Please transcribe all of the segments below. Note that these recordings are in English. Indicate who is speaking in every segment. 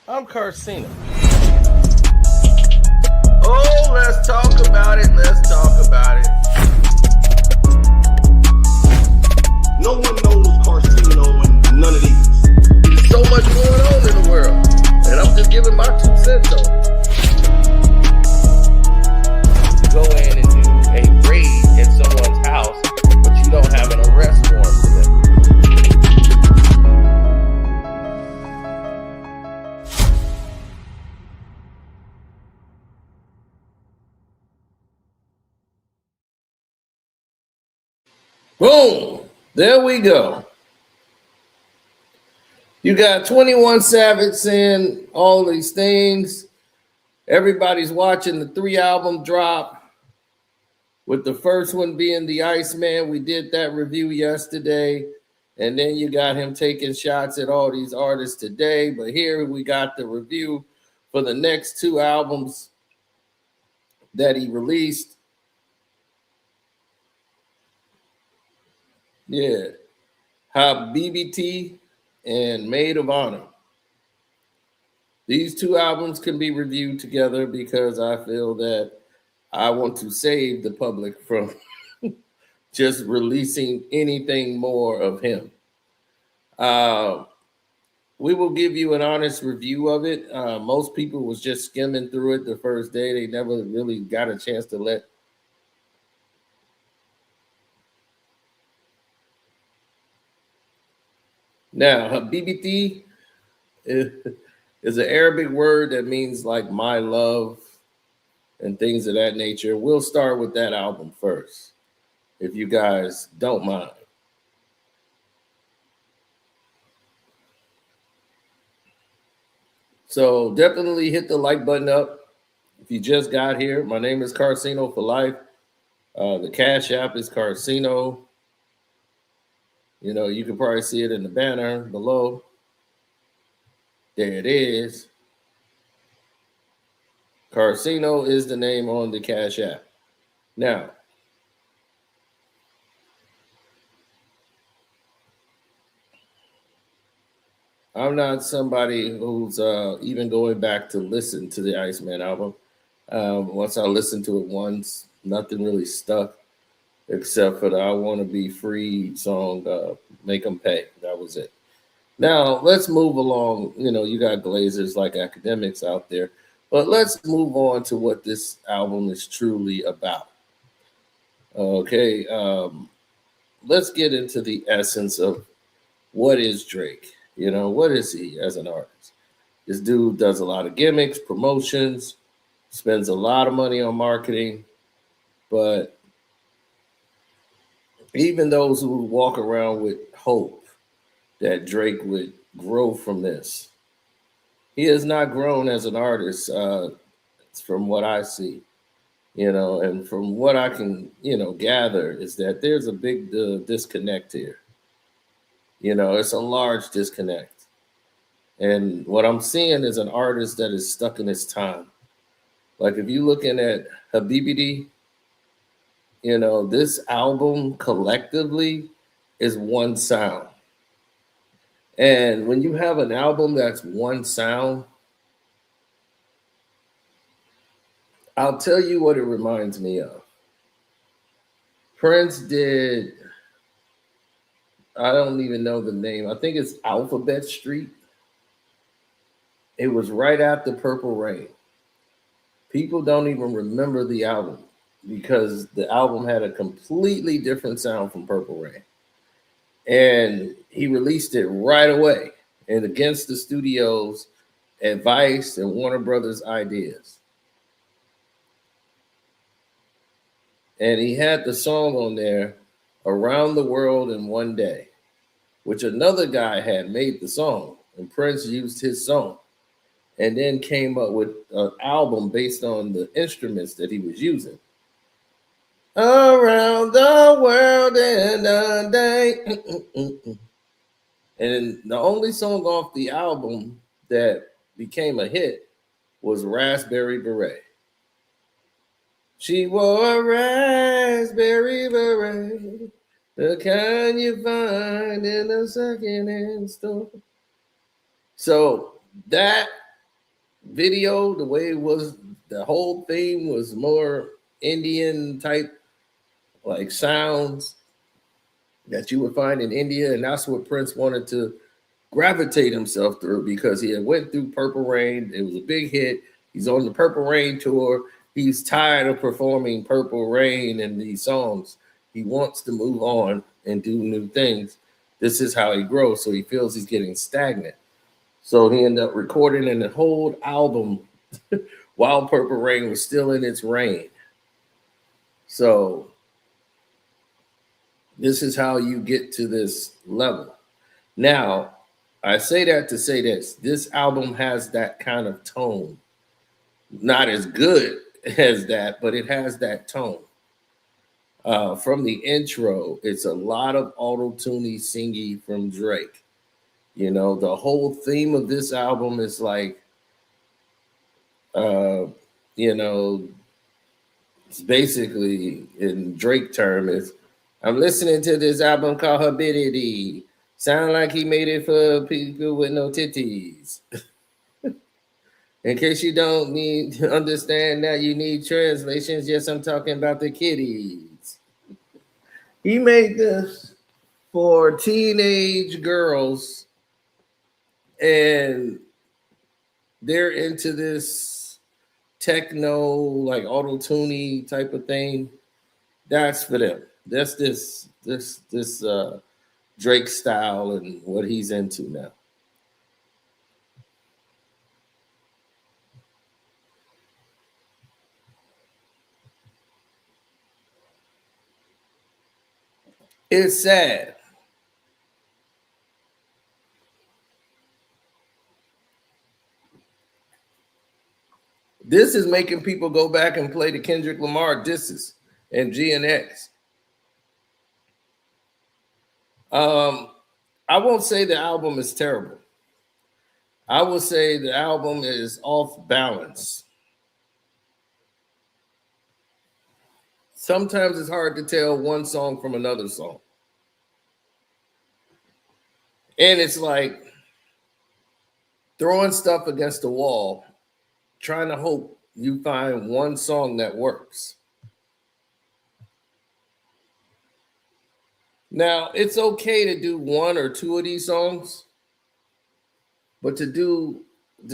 Speaker 1: I'm Carcino.
Speaker 2: Oh, let's talk about it. Let's talk about it.
Speaker 3: No one knows Carcino and none of these.
Speaker 2: There's so much going on in the world, and I'm just giving my 2 cents on it.
Speaker 1: To go in and do a raid in someone's house, but you don't have an arrest warrant for them.
Speaker 2: Boom! There we go. You got 21 Savage saying all these things. Everybody's watching the 3 album drop, with the first one being the Iceman. We did that review yesterday. And then you got him taking shots at all these artists today. But here we got the review for the next 2 albums that he released. Yeah. Habibiti and Maid of Honor. These 2 albums can be reviewed together because I feel that I want to save the public from just releasing anything more of him. Uh, we will give you an honest review of it. Most people was just skimming through it the first day. They never really got a chance to let. Now, Habibiti is an Arabic word that means like my love and things of that nature. We'll start with that album first, if you guys don't mind. So definitely hit the like button up. If you just got here, my name is Carcino for life. The Cash App is Carcino. You know, you can probably see it in the banner below. There it is. Carcino is the name on the Cash App. Now, I'm not somebody who's even going back to listen to the Iceman album. Once I listened to it once, nothing really stuck except for the I Want to Be Free song, Make 'em Pay. That was it. Now, let's move along. You know, you got glazers like academics out there, but let's move on to what this album is truly about. Okay, let's get into the essence of what is Drake. You know, what is he as an artist? This dude does a lot of gimmicks, promotions, spends a lot of money on marketing, but even those who walk around with hope that Drake would grow from this, he has not grown as an artist, from what I see. You know, and from what I can, gather is that there's a big disconnect here. You know, it's a large disconnect. And what I'm seeing is an artist that is stuck in his time. Like if you're looking at Habibiti, this album collectively is one sound. And when you have an album that's one sound, I'll tell you what it reminds me of. Prince did, I don't even know the name. I think it's Alphabet Street. It was right after Purple Rain. People don't even remember the album because the album had a completely different sound from Purple Rain. And he released it right away and against the studio's advice and Warner Brothers ideas. And he had the song on there, Around the World in One Day, which another guy had made the song, and Prince used his song and then came up with an album based on the instruments that he was using. Around the world in a day. And the only song off the album that became a hit was Raspberry Beret. She wore a raspberry beret, the kind you find in a secondhand store. So that video, the way it was, the whole theme was more Indian type like sounds that you would find in India, and that's what Prince wanted to gravitate himself through because he had went through Purple Rain. It was a big hit. He's on the Purple Rain tour. He's tired of performing Purple Rain and these songs. He wants to move on and do new things. This is how he grows. So he feels he's getting stagnant. So he ended up recording an whole album while Purple Rain was still in its reign. So this is how you get to this level. Now, I say that to say this. This album has that kind of tone. Not as good as that, but it has that tone. From the intro, it's a lot of auto-tuney singy from Drake. You know, the whole theme of this album is like, you know, it's basically in Drake term is, I'm listening to this album called Habibiti. Sound like he made it for people with no titties. In case you don't need to understand that you need translations, yes, I'm talking about the kiddies. He made this for teenage girls, and they're into this techno, like auto-tuney type of thing. That's for them. That's this Drake style and what he's into now. It's sad. This is making people go back and play the Kendrick Lamar disses and GNX. I won't say the album is terrible. I will say the album is off balance. Sometimes it's hard to tell one song from another song. And it's like throwing stuff against the wall, trying to hope you find one song that works. Now, it's okay to do one or two of these songs, but to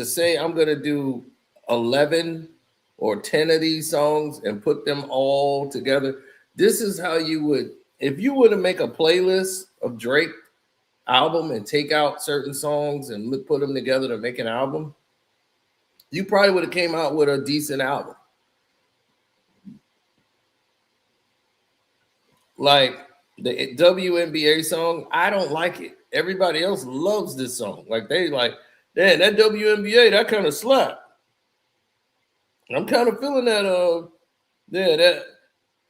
Speaker 2: say I'm going to do 11 or 10 of these songs and put them all together, this is how you would, if you were to make a playlist of Drake album and take out certain songs and put them together to make an album, you probably would have came out with a decent album. Like the WNBA song, I don't like it. Everybody else loves this song. Like they like, damn, that WNBA, that kind of slap. I'm kind of feeling that that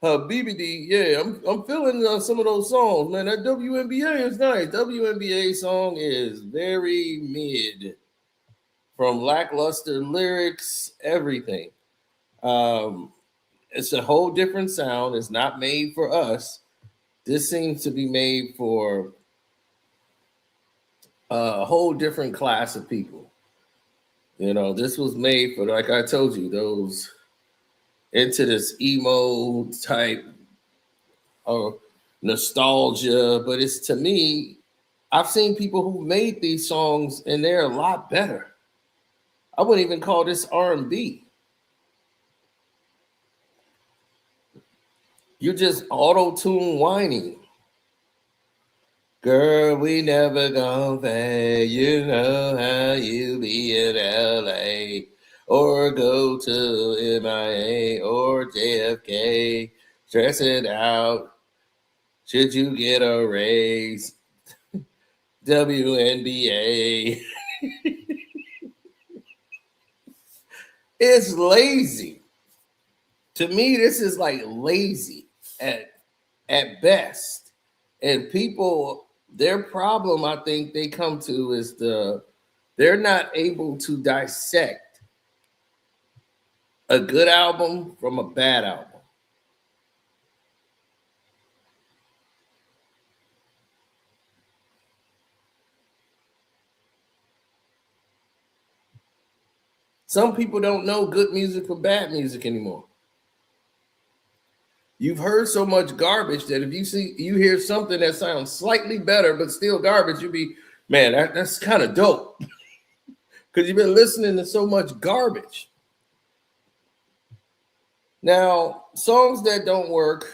Speaker 2: Habibiti, yeah, I'm feeling some of those songs, man. That WNBA is nice. WNBA song is very mid, from lackluster lyrics, everything. It's a whole different sound. It's not made for us. This seems to be made for a whole different class of people. You know, this was made for, like I told you, those into this emo type of nostalgia. But it's, to me, I've seen people who made these songs and they're a lot better. I wouldn't even call this R&B. You're just auto-tune whining. Girl, we never gonna pay. You know how you be in LA. Or go to MIA or JFK. Stress it out. Should you get a raise? WNBA. It's lazy. To me, this is like lazy at best. And people, their problem, I think they come to is they're not able to dissect a good album from a bad album. Some people don't know good music from bad music anymore. You've heard so much garbage that if you hear something that sounds slightly better but still garbage, you'll be, man, that's kind of dope. Because you've been listening to so much garbage. Now, songs that don't work,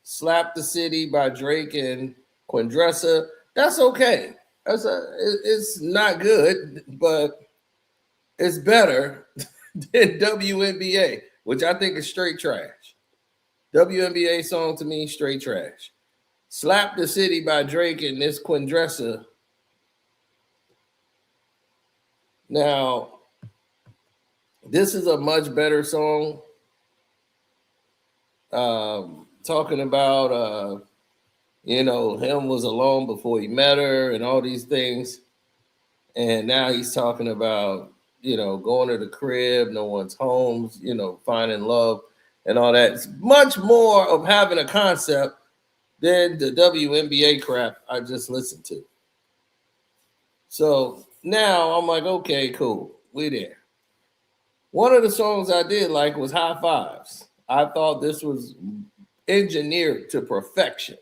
Speaker 2: Slap the City by Drake and Quindressa, that's okay. It's not good, but it's better than WNBA, which I think is straight trash. WNBA song to me, straight trash. Slap the City by Drake and this Quindressa. Now, this is a much better song. Talking about, him was alone before he met her and all these things. And now he's talking about, going to the crib, no one's home, finding love and all that. It's much more of having a concept than the WNBA crap I just listened to. So now I'm like, okay, cool. We there. One of the songs I did like was High Fives. I thought this was engineered to perfection.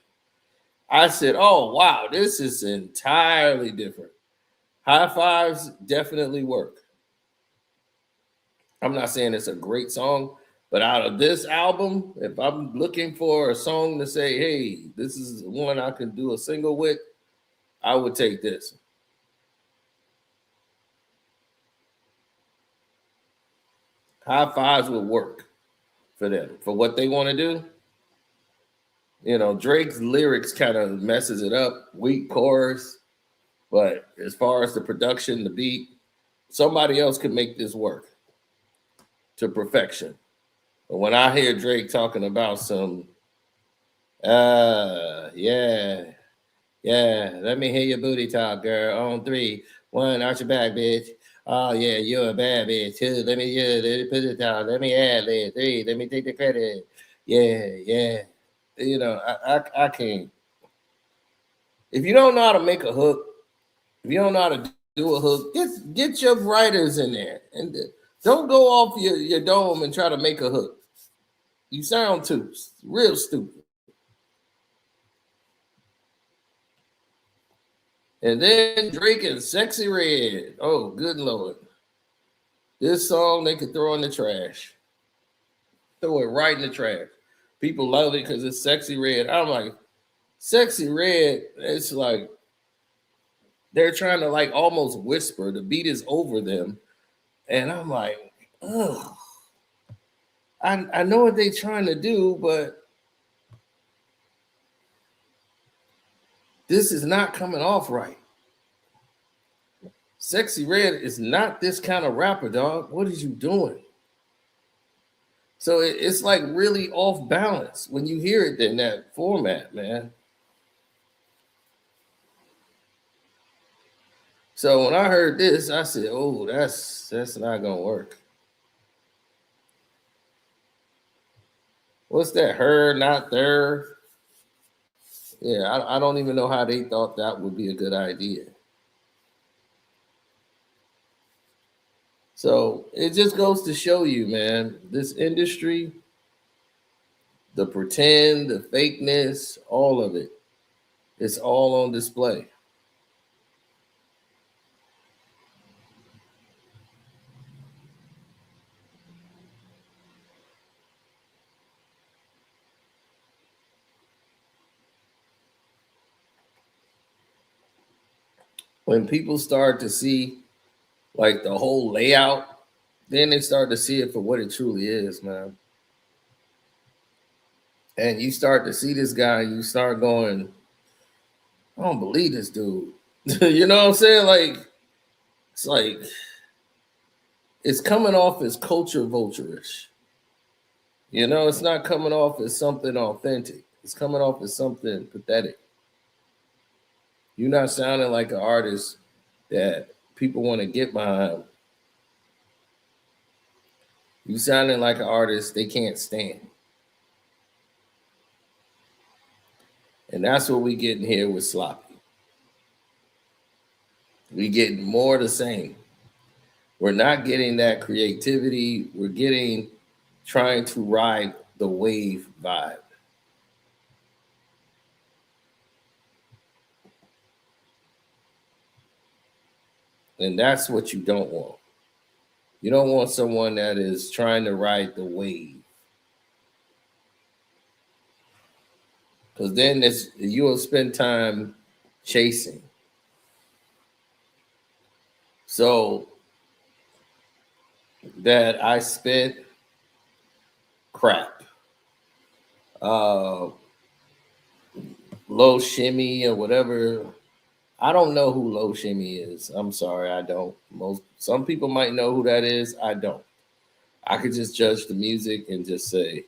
Speaker 2: I said, oh, wow, this is entirely different. High Fives definitely work. I'm not saying it's a great song, but out of this album, if I'm looking for a song to say, hey, this is one I can do a single with, I would take this. High Fives would work for them, for what they want to do. Drake's lyrics kind of messes it up, weak chorus, but as far as the production, the beat, somebody else could make this work to perfection. But when I hear Drake talking about some, let me hear your booty talk, girl, on 3, 1, arch your back, bitch. Oh yeah, you're a bad bitch too. Let me put it down. Let me add 3. Let me take the credit. Yeah. I can't. If you don't know how to make a hook, if you don't know how to do a hook, get your writers in there and don't go off your dome and try to make a hook. You sound too real stupid. And then Drake and Sexy Red. Oh, good Lord. This song they could throw in the trash. Throw it right in the trash. People love it because it's Sexy Red. I'm like, Sexy Red, it's like they're trying to like almost whisper. The beat is over them. And I'm like, ugh. I know what they're trying to do, but this is not coming off right. Sexy Red is not this kind of rapper, dog. What is you doing? So it's like really off balance when you hear it in that format, man. So when I heard this, I said, oh, that's not gonna work. What's that? Her, not there. Yeah, I don't even know how they thought that would be a good idea. So it just goes to show you, man, this industry, the pretend, the fakeness, all of it, it's all on display. When people start to see like the whole layout, then they start to see it for what it truly is, man. And you start to see this guy, you start going, I don't believe this dude. You know what I'm saying? Like it's coming off as culture vulture-ish. It's not coming off as something authentic. It's coming off as something pathetic. You're not sounding like an artist that people want to get behind. You sounding like an artist they can't stand. And that's what we getting here with Sloppy. We getting more the same. We're not getting that creativity. We're getting trying to ride the wave vibe. And that's what you don't want. You don't want someone that is trying to ride the wave. Because then you will spend time chasing. So that I spent crap. Uh Low Shimmy or whatever. I don't know who Low Shimmy is. I'm sorry, I don't. Some people might know who that is. I don't. I could just judge the music and just say,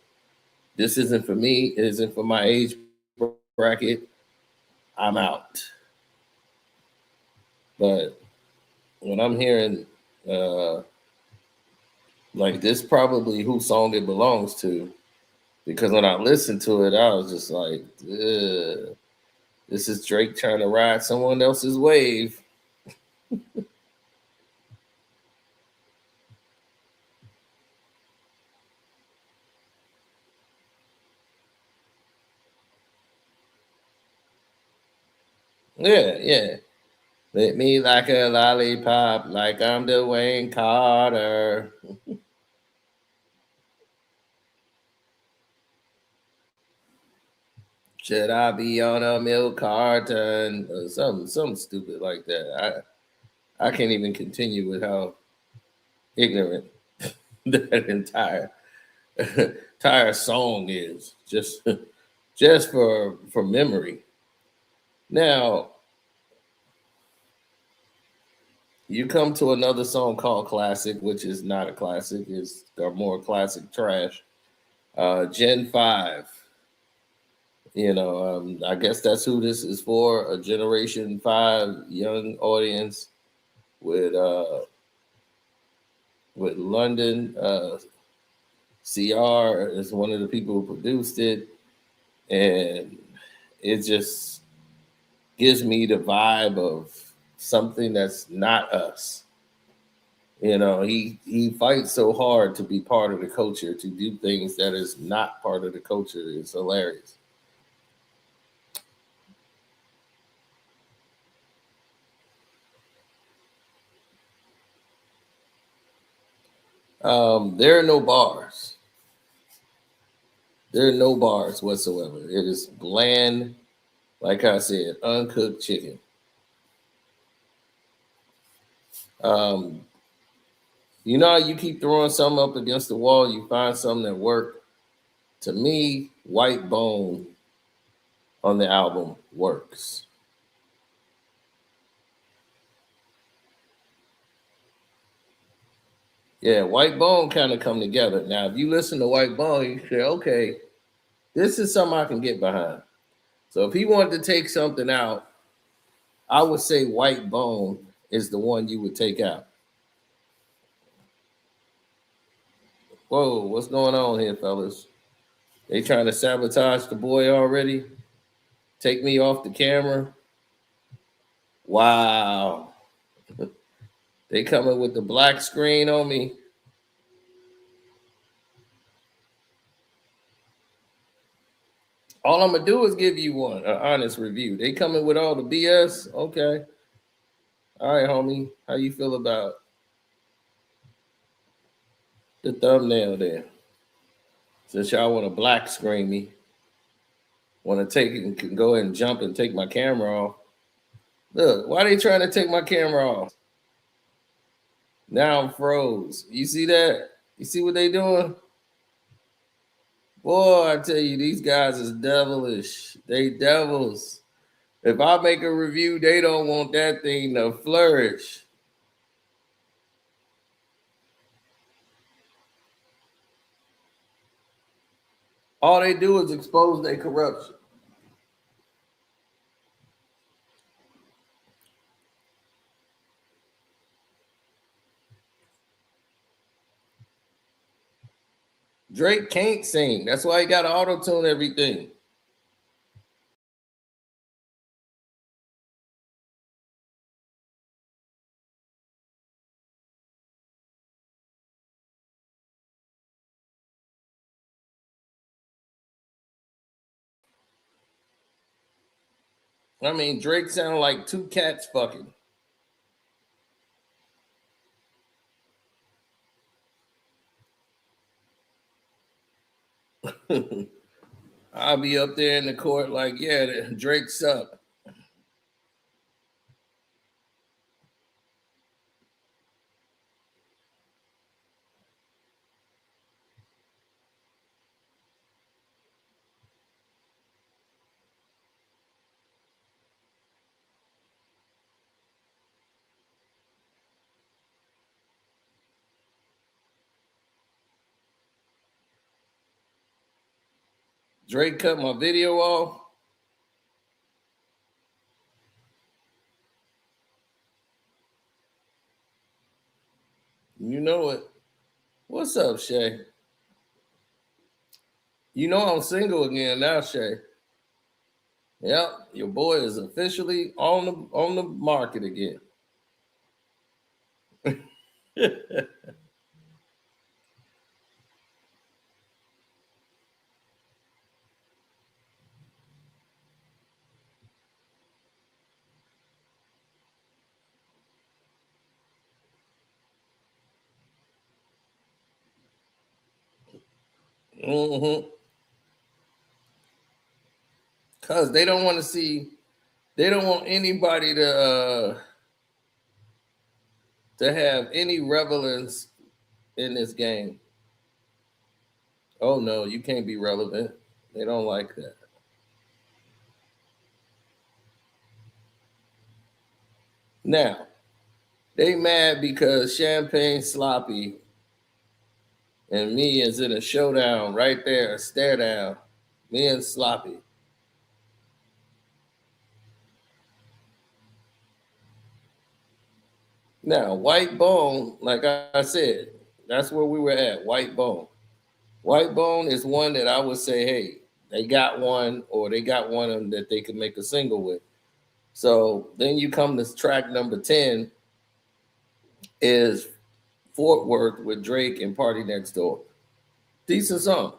Speaker 2: this isn't for me, it isn't for my age bracket. I'm out. But when I'm hearing uh like this probably who song it belongs to, because when I listened to it, I was just like, ugh, this is Drake trying to ride someone else's wave. Yeah, yeah. Let me like a lollipop, like I'm Dwayne Carter. Should I be on a milk carton? Or something stupid like that. I can't even continue with how ignorant that entire song is. Just for memory. Now you come to another song called Classic, which is not a classic, it's more classic trash. Gen 5. I guess that's who this is for, a Generation 5 young audience with London. CR is one of the people who produced it, and it just gives me the vibe of something that's not us. He fights so hard to be part of the culture, to do things that is not part of the culture. It's hilarious. There are no bars. There are no bars whatsoever. It is bland, like I said, uncooked chicken. Um, how you keep throwing something up against the wall, you find something that work. To me, White Bone on the album works. Yeah, White Bone kind of come together. Now, if you listen to White Bone, you say, okay, this is something I can get behind. So if he wanted to take something out, I would say White Bone is the one you would take out. Whoa, what's going on here, fellas? They trying to sabotage the boy already? Take me off the camera? Wow. They coming with the black screen on me. All I'm gonna do is give you an honest review. They coming with all the BS? Okay. All right, homie. How you feel about the thumbnail there? Since y'all want to black screen me, want to take it and can go ahead and jump and take my camera off. Look, why they trying to take my camera off? Now I'm froze. You see that? You see what they doing? Boy, I tell you, these guys is devilish. They devils. If I make a review, they don't want that thing to flourish. All they do is expose their corruption. Drake can't sing. That's why he got to auto tune everything. I mean, Drake sounded like two cats fucking. I'll be up there in the court like, yeah, Drake suck. Drake cut my video off. You know it. What's up, Shay? You know I'm single again now, Shay. Yep, your boy is officially on the market again. Mm-hmm. Cause they don't want to see. They don't want anybody to have any relevance in this game. Oh no, you can't be relevant. They don't like that. Now, they mad because Champagne Sloppy and me is in a showdown right there, a stare down. Me and Sloppy. Now, White Bone, like I said, that's where we were at, White Bone. White Bone is one that I would say, hey, they got one or they got one of them that they could make a single with. So then you come to track number 10 is Fort Worth with Drake and Party Next Door. Decent song.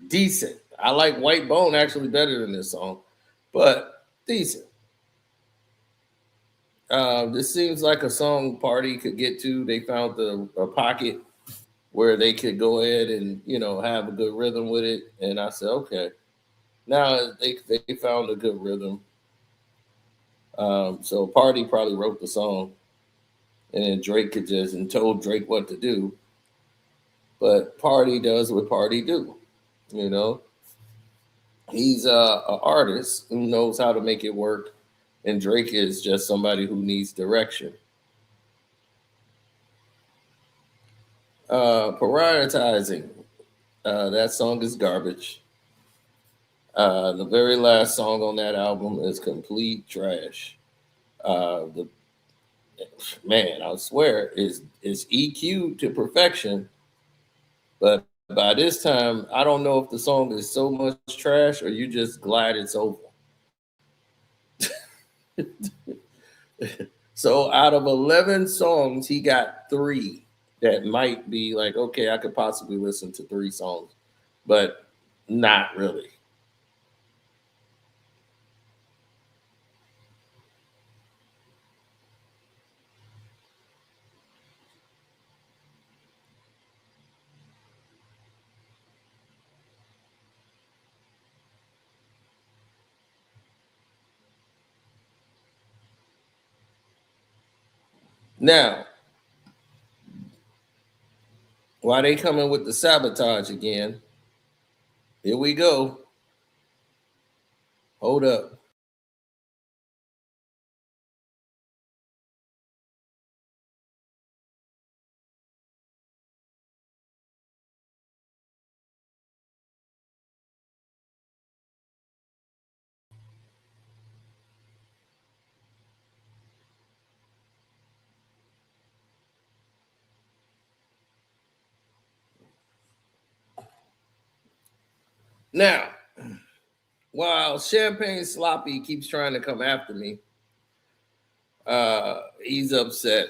Speaker 2: Decent. I like White Bone actually better than this song, but decent. This seems like a song Party could get to. They found a pocket where they could go ahead and have a good rhythm with it. And I said, okay, now they found a good rhythm. So Party probably wrote the song, and then Drake could just and told Drake what to do. But Party does what Party do. You know, he's an artist who knows how to make it work, and Drake is just somebody who needs direction. Prioritizing. That song is garbage. The very last song on that album is complete trash. The man, I swear, is EQ to perfection. But by this time, I don't know if the song is so much trash or you just glad it's over. So out of 11 songs, he got three that might be like, okay, I could possibly listen to three songs, but not really. Now, why they coming with the sabotage again? Here we go. Hold up. Now, while Champagne Sloppy keeps trying to come after me, he's upset.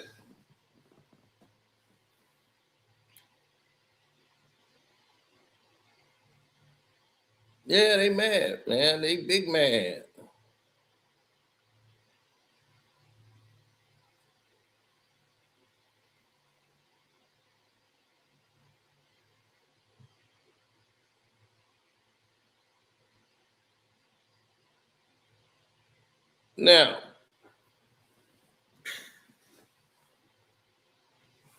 Speaker 2: Yeah, they mad, man. They big mad. Now,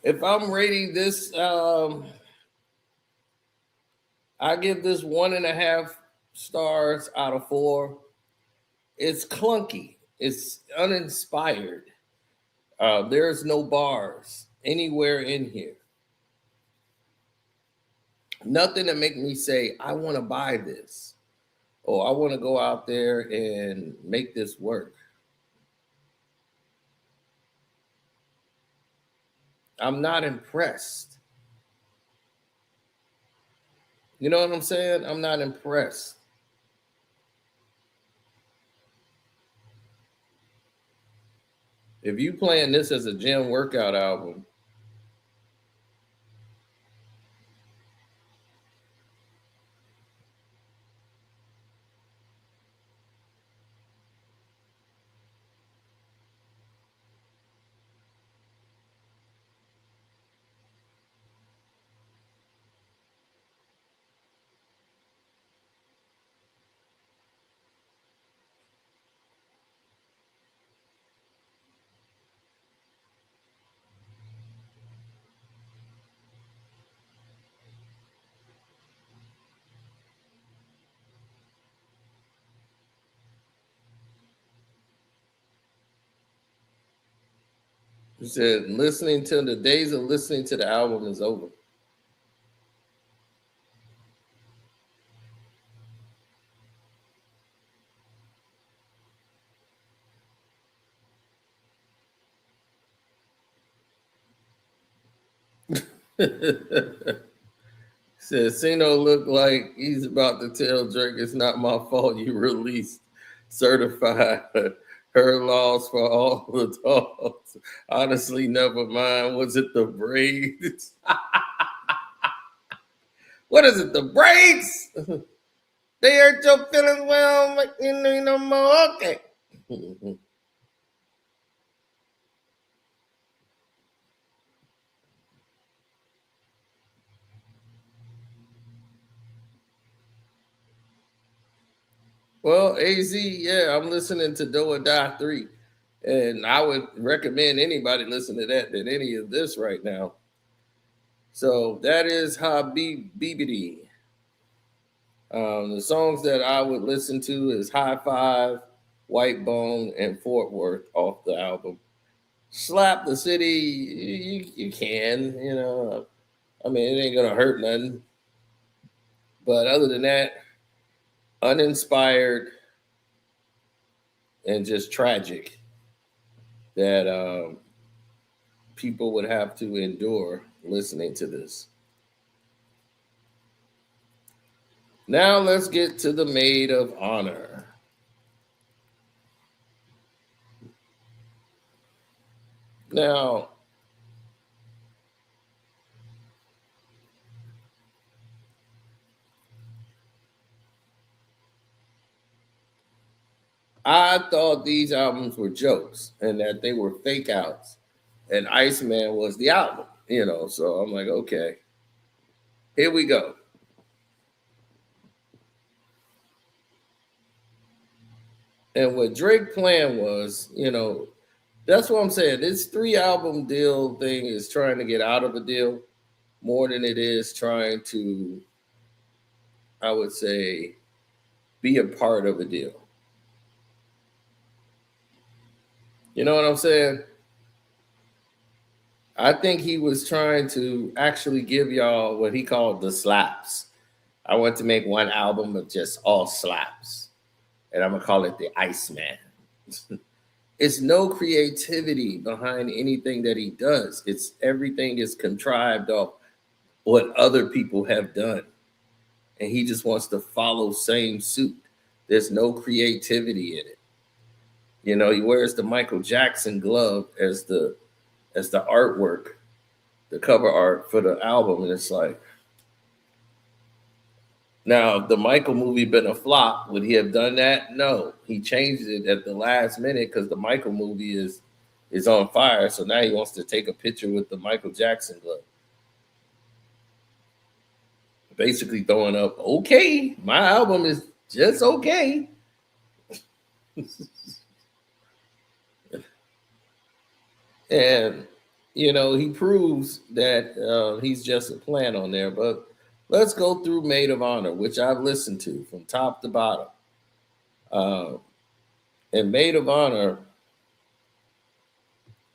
Speaker 2: if I'm rating this, I give this 1.5 stars out of 4. It's clunky. It's uninspired. There's no bars anywhere in here. Nothing to make me say, I want to buy this or I want to go out there and make this work. I'm not impressed. You know what I'm saying? I'm not impressed. If you playing this as a gym workout album, you said listening to the days of listening to the album is over. Said Sino looked like he's about to tell Drake it's not my fault you released certified her loss for all the dogs. Honestly, never mind. Was it the braids? What is it? The braids? They hurt your feelings well, make you need no more. Okay. Well, AZ, yeah, I'm listening to Do or Die 3. And I would recommend anybody listen to that than any of this right now. So that is Habibiti. The songs that I would listen to is High Five, White Bone, and Fort Worth off the album. Slap the City, you can, you know. I mean, it ain't gonna hurt nothing. But other than that, uninspired and just tragic that people would have to endure listening to this. Now let's get to the Maid of Honor. Now, I thought these albums were jokes and that they were fake outs, and Iceman was the album, you know. So I'm like, okay, here we go. And what Drake plan was, you know, that's what I'm saying. This 3 album deal thing is trying to get out of a deal more than it is trying to, I would say, be a part of a deal. You know what I'm saying? I think he was trying to actually give y'all what he called the slaps. I want to make one album of just all slaps, and I'm gonna call it the Iceman. It's no creativity behind anything that he does. It's everything is contrived off what other people have done, and he just wants to follow same suit. There's no creativity in it. You know, he wears the Michael Jackson glove as the artwork, the cover art for the album, and it's like, now, if the Michael movie been a flop, would he have done that? No, he changed it at the last minute because the Michael movie is on fire. So now he wants to take a picture with the Michael Jackson glove, basically throwing up, okay, my album is just okay. And he proves that he's just a plant on there. But let's go through Maid of Honor, which I've listened to from top to bottom. Uh, and Maid of Honor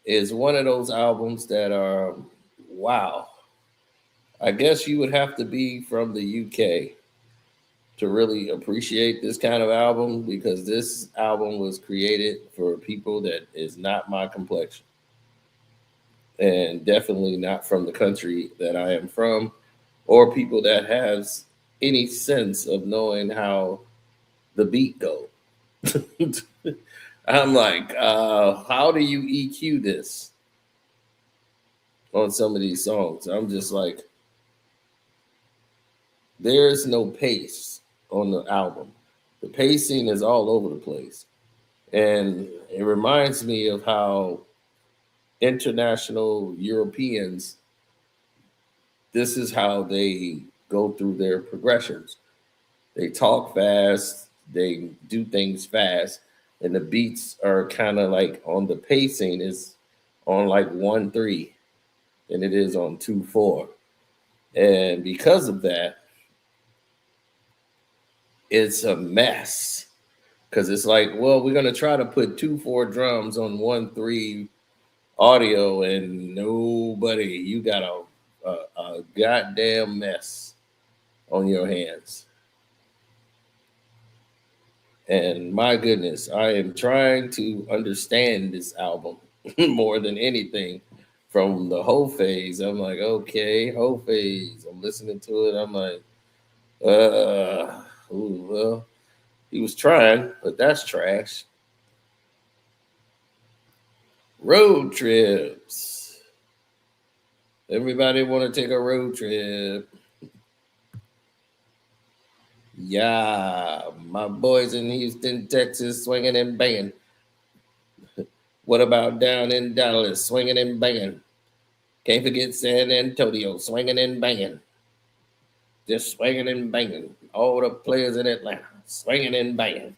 Speaker 2: is one of those albums that are wow. I guess you would have to be from the UK to really appreciate this kind of album, because this album was created for people that is not my complexion, and definitely not from the country that I am from, or people that has any sense of knowing how the beat go. I'm like, how do you EQ this on some of these songs? I'm just like, there's no pace on the album. The pacing is all over the place. And it reminds me of how international Europeans, this is how they go through their progressions. They talk fast, they do things fast, and the beats are kind of like on the pacing is on like 1-3 than it is on 2-4. And because of that, it's a mess. Because it's like, well, we're going to try to put 2-4 drums on 1-3 audio, and nobody, you got a goddamn mess on your hands. And my goodness, I am trying to understand this album more than anything from the whole phase. I'm like, okay, whole phase. I'm listening to it. I'm like, well, he was trying, but that's trash. Road trips. Everybody want to take a road trip. Yeah, my boys in Houston, Texas, swinging and banging. What about down in Dallas, swinging and banging? Can't forget San Antonio, swinging and banging. Just swinging and banging. All the players in Atlanta, swinging and banging.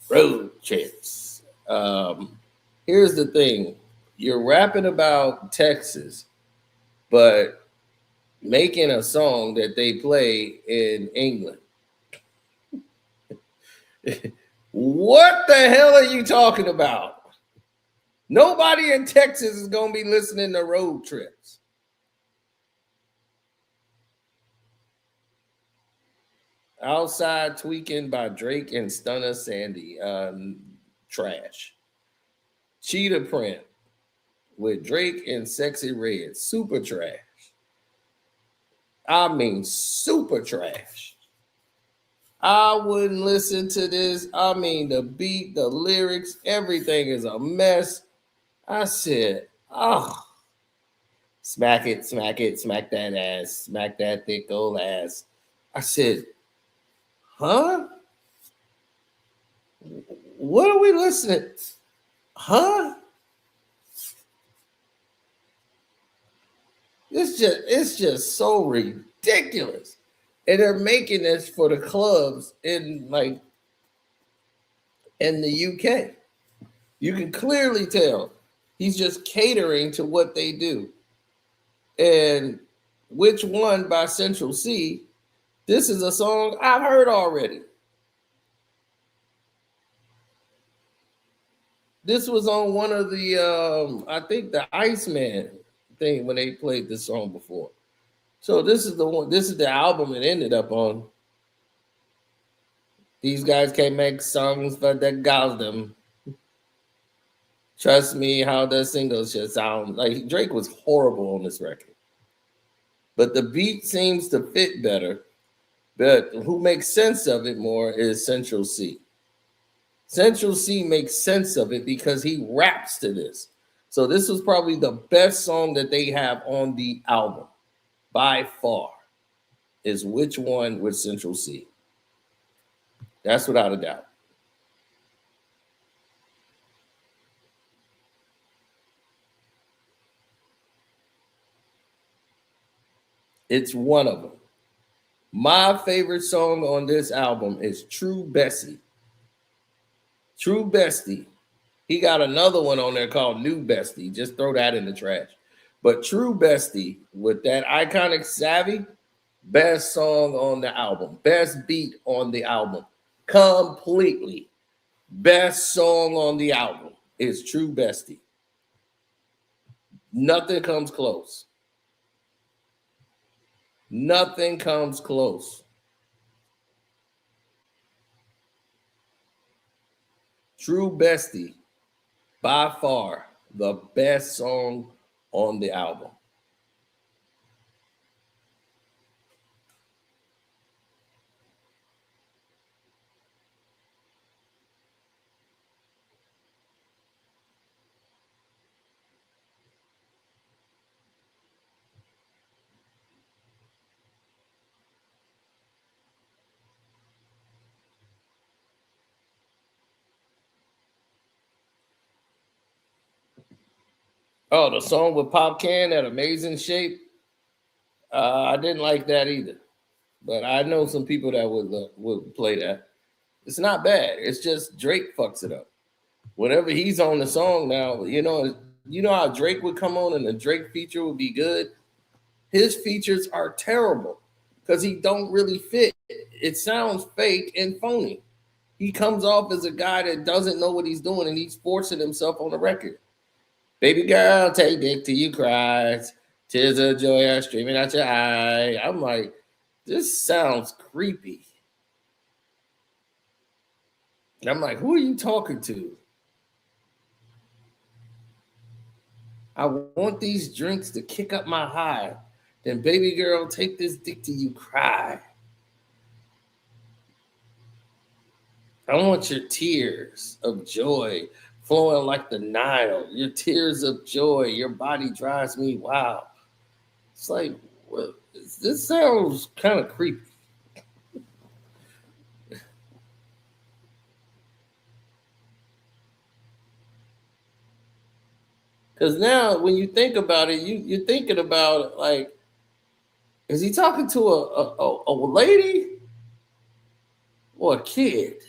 Speaker 2: Road trips. Here's the thing. You're rapping about Texas, but making a song that they play in England. What the hell are you talking about? Nobody in Texas is going to be listening to Road Trips. Outside Tweaking by Drake and Stunner Sandy. Trash. Cheetah Print with Drake and Sexy Red. Super trash. I mean, super trash. I wouldn't listen to this. I mean, the beat, the lyrics, everything is a mess. I said, oh, smack it, smack that ass, smack that thick old ass. I said, huh? What are we listening? Huh? It's just so ridiculous. And they're making this for the clubs in the UK. You can clearly tell he's just catering to what they do. And Which One by Central C, this is a song I've heard already. This was on one of the, I think the Iceman thing when they played this song before. So this is the one. This is the album it ended up on. These guys can't make songs for the goddamn. Trust me, how the singles should sound. Like Drake was horrible on this record, but the beat seems to fit better. But who makes sense of it more is Central C. Central C makes sense of it because he raps to this. So this was probably the best song that they have on the album. By far, is Which One with Central C. That's without a doubt. It's one of them. My favorite song on this album is True Bessie. True Bestie He got another one on there called New Bestie. Just throw that in the trash. But True Bestie with that iconic Savvy, best song on the album, best beat on the album, completely. Best song on the album is True Bestie. Nothing comes close. Nothing comes close. True Bestie, by far the best song on the album. Oh, the song with Pop Can, that amazing shape. I didn't like that either, but I know some people that would play that. It's not bad. It's just Drake fucks it up. Whenever he's on the song now, you know how Drake would come on and the Drake feature would be good. His features are terrible because he don't really fit. It sounds fake and phony. He comes off as a guy that doesn't know what he's doing and he's forcing himself on the record. Baby girl, take dick till you cry. Tears of joy are streaming out your eye. I'm like, this sounds creepy. I'm like, who are you talking to? I want these drinks to kick up my high. Then, baby girl, take this dick till you cry. I want your tears of joy flowing like the Nile. Your tears of joy. Your body drives me wild. It's like, well, this sounds kind of creepy. Because now, when you think about it, you're thinking about, like, is he talking to a lady or a kid?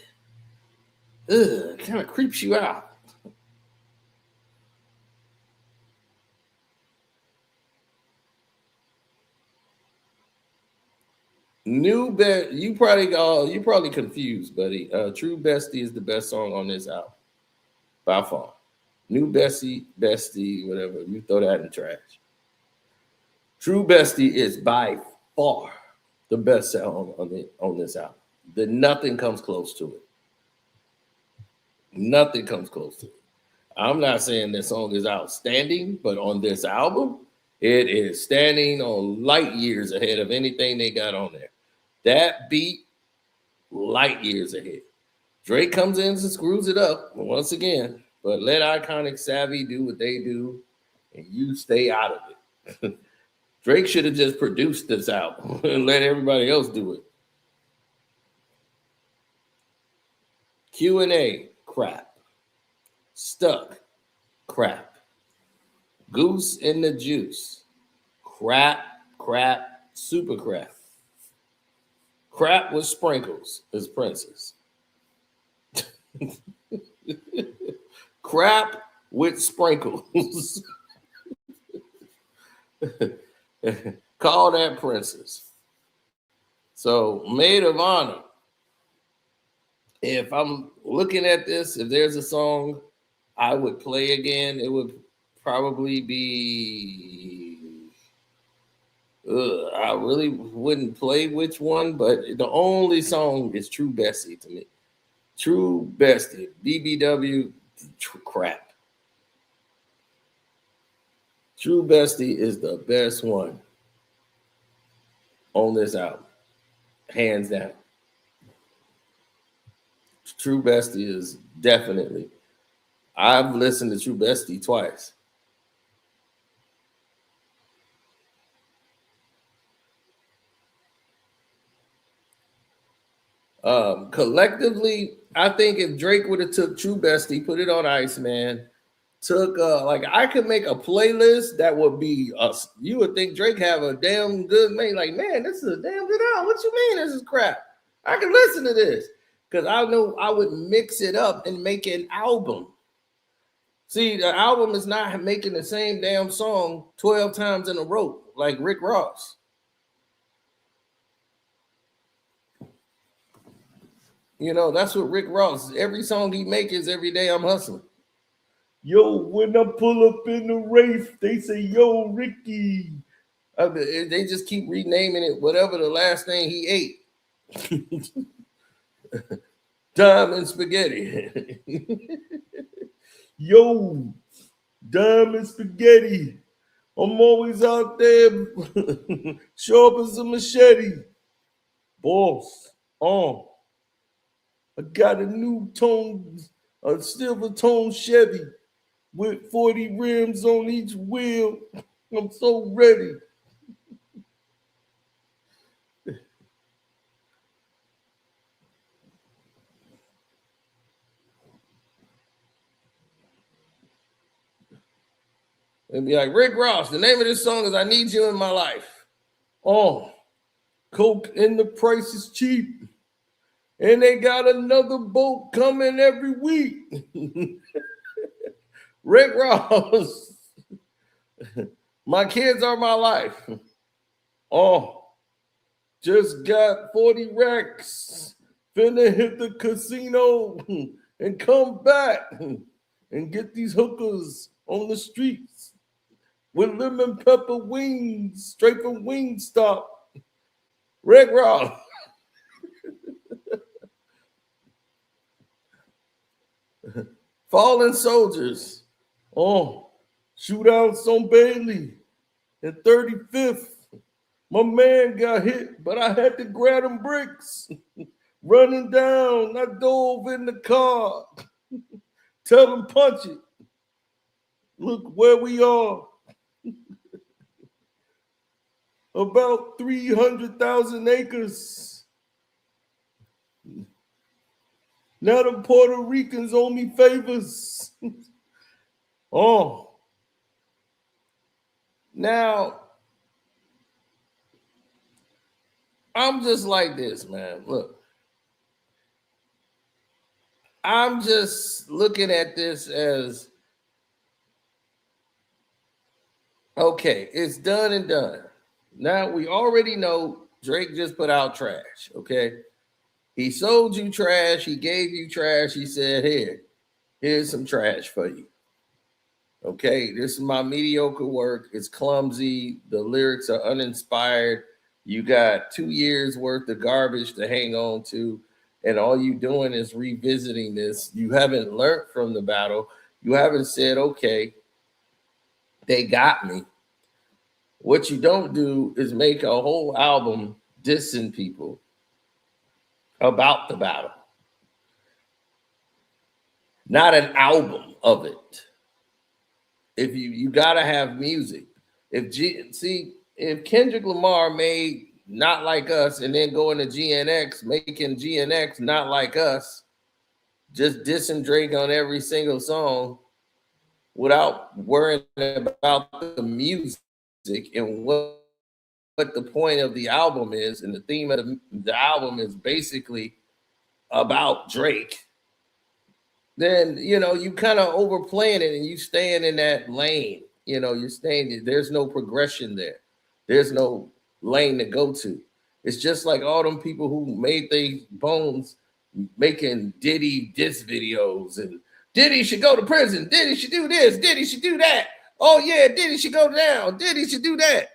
Speaker 2: Ugh, kind of creeps you out. You probably confused, buddy. True Bestie is the best song on this album by far. New Bestie, whatever. You throw that in the trash. True Bestie is by far the best song on this album. Nothing comes close to it. Nothing comes close to it. I'm not saying this song is outstanding, but on this album, it is standing on light years ahead of anything they got on there. That beat, light years ahead. Drake comes in and screws it up once again, but let Iconic Savvy do what they do, and you stay out of it. Drake should have just produced this album and let everybody else do it. Q&A, crap. Stuck, crap. Goose in the Juice, crap, super crap. Crap with sprinkles is Princess. Crap with sprinkles. Call that Princess. So, Maid of Honor. If I'm looking at this, if there's a song I would play again, it would probably be. I really wouldn't play which one, but the only song is True Bestie to me. True Bestie, BBW, crap. True Bestie is the best one on this album, hands down. True Bestie is definitely. I've listened to True Bestie twice. Collectively, I think if Drake would have took True Bestie, put it on Iceman, I could make a playlist that would be us. You would think Drake have a damn good man. This is a damn good album. What you mean this is crap? I can listen to this because I know I would mix it up and make an album. See, the album is not making the same damn song 12 times in a row like Rick Ross. You know, that's what Rick Ross, every song he makes is every day I'm hustling. Yo, when I pull up in the Wraith, they say, yo, Ricky. They just keep renaming it whatever the last thing he ate. Diamond spaghetti. Yo, diamond spaghetti. I'm always out there sharp as a machete. Boss, I got a new tone, a silver tone Chevy with 40 rims on each wheel. I'm so ready. And be like, Rick Ross, the name of this song is I Need You in My Life. Coke and the price is cheap. And they got another boat coming every week. Rick Ross. My kids are my life. Just got 40 racks. Finna hit the casino and come back and get these hookers on the streets with lemon pepper wings straight from Wingstop. Rick Ross. Fallen soldiers. Shootouts on Bailey at 35th. My man got hit, but I had to grab him bricks. Running down, I dove in the car. Tell him punch it. Look where we are. About 300,000 acres. Now the Puerto Ricans owe me favors. Now, I'm just like this, man. Look, I'm just looking at this as, okay, it's done and done. Now, we already know Drake just put out trash, okay? He sold you trash. He gave you trash. He said, here's some trash for you. Okay, this is my mediocre work. It's clumsy. The lyrics are uninspired. You got 2 years worth of garbage to hang on to. And all you doing is revisiting this. You haven't learned from the battle. You haven't said, okay, they got me. What you don't do is make a whole album dissing people about the battle. Not an album of it. If you gotta have music. If Kendrick Lamar made Not Like Us and then going to GNX, making GNX Not Like Us, just dissing Drake on every single song without worrying about the music and what the point of the album is, and the theme of the album is basically about Drake, then, you kind of overplaying it and you staying in that lane. You're staying, there's no progression there. There's no lane to go to. It's just like all them people who made their bones making Diddy diss videos, and Diddy should go to prison. Diddy should do this. Diddy should do that. Oh yeah, Diddy should go down. Diddy should do that.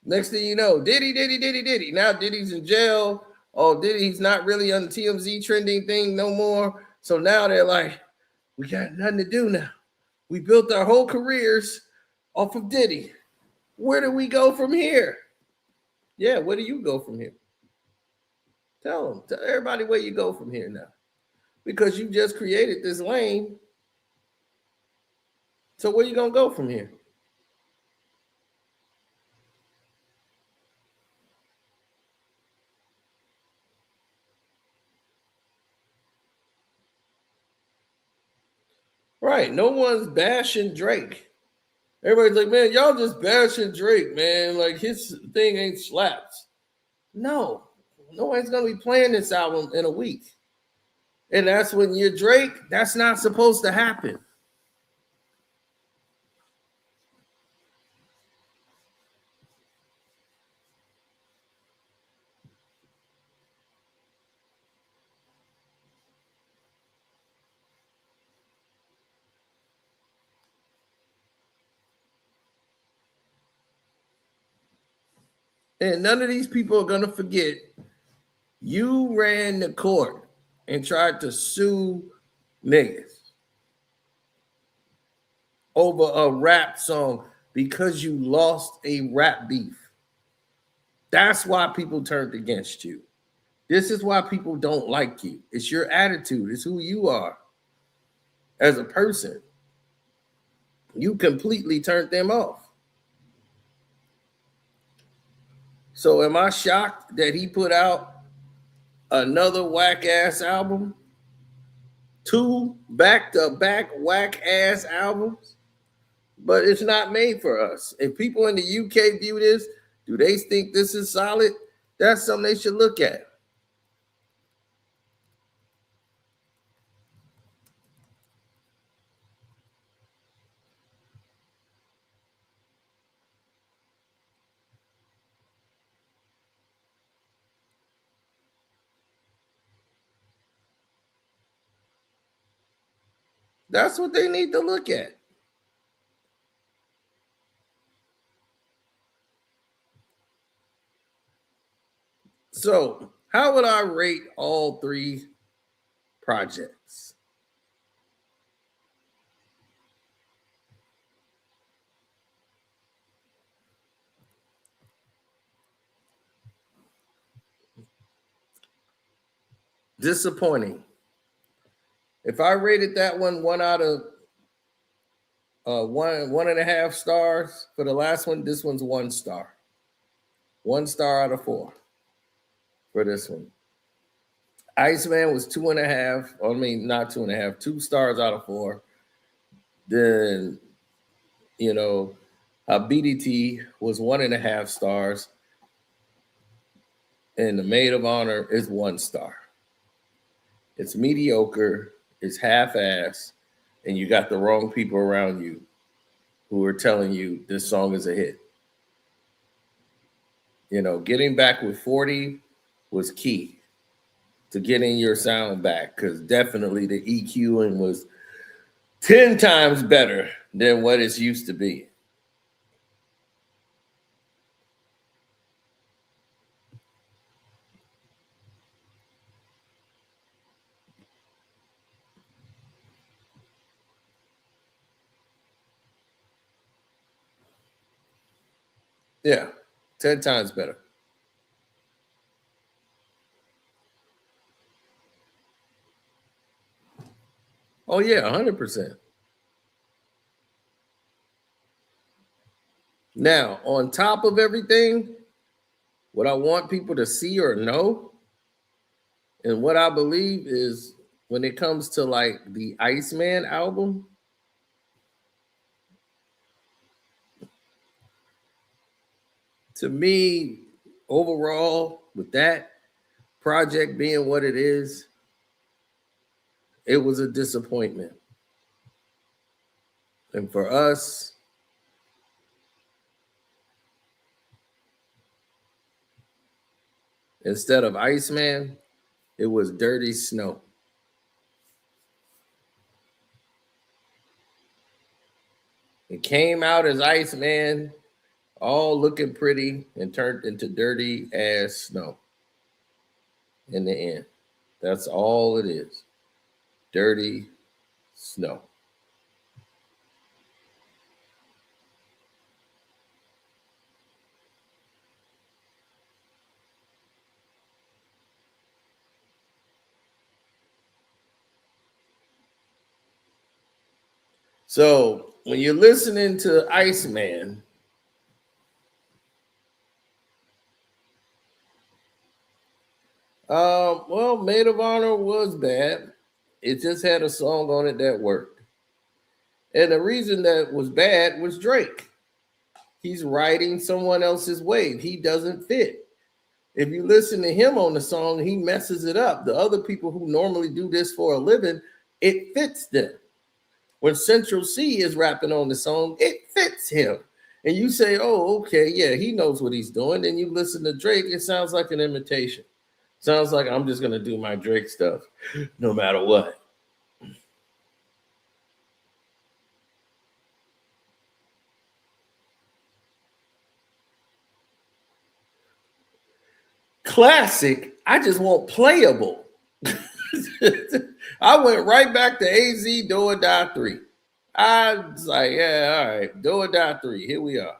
Speaker 2: Next thing you know, Diddy. Now Diddy's in jail. Oh, Diddy's not really on the TMZ trending thing no more. So now they're like, we got nothing to do now. We built our whole careers off of Diddy. Where do we go from here? Yeah, where do you go from here? Tell everybody where you go from here now. Because you just created this lane. So where you going to go from here? Right. No one's bashing Drake. Everybody's like, man, y'all just bashing Drake, man. Like, his thing ain't slaps. No. Nobody's going to be playing this album in a week. And that's when you're Drake, that's not supposed to happen. And none of these people are going to forget you ran the court and tried to sue niggas over a rap song because you lost a rap beef. That's why people turned against you. This is why people don't like you. It's your attitude. It's who you are as a person. You completely turned them off. So am I shocked that he put out another whack ass album? 2 back-to-back whack ass albums? But it's not made for us. If people in the UK view this, do they think this is solid? That's something they should look at. That's what they need to look at. So, how would I rate all 3 projects? Disappointing. If I rated that one out of 1.5 stars for the last one, this one's 1 star. 1 star out of 4 for this one. Iceman was 2.5. I mean, not 2.5, 2 stars out of 4. Then, Habibiti was 1.5 stars. And the Maid of Honor is 1 star. It's mediocre, it's half-ass, and you got the wrong people around you who are telling you this song is a hit. Getting back with 40 was key to getting your sound back, because definitely the EQing was 10 times better than what it's used to be. Yeah, 10 times better. Oh, yeah, 100%. Now, on top of everything, what I want people to see or know, and what I believe is when it comes to like the Iceman album, to me, overall, with that project being what it is, it was a disappointment. And for us, instead of Iceman, it was Dirty Snow. It came out as Iceman, all looking pretty, and turned into dirty ass snow in the end. That's all it is. Dirty snow. So when you're listening to Iceman, Maid of Honor was bad. It just had a song on it that worked. And the reason that was bad was Drake. He's riding someone else's wave. He doesn't fit. If you listen to him on the song, he messes it up. The other people who normally do this for a living, it fits them. When Central C is rapping on the song, it fits him. And you say, oh, okay, yeah, he knows what he's doing. Then you listen to Drake, it sounds like an imitation. Sounds like I'm just going to do my Drake stuff no matter what. Classic, I just want playable. I went right back to AZ Do or Die 3. I was like, yeah, all right, Do or Die 3. Here we are.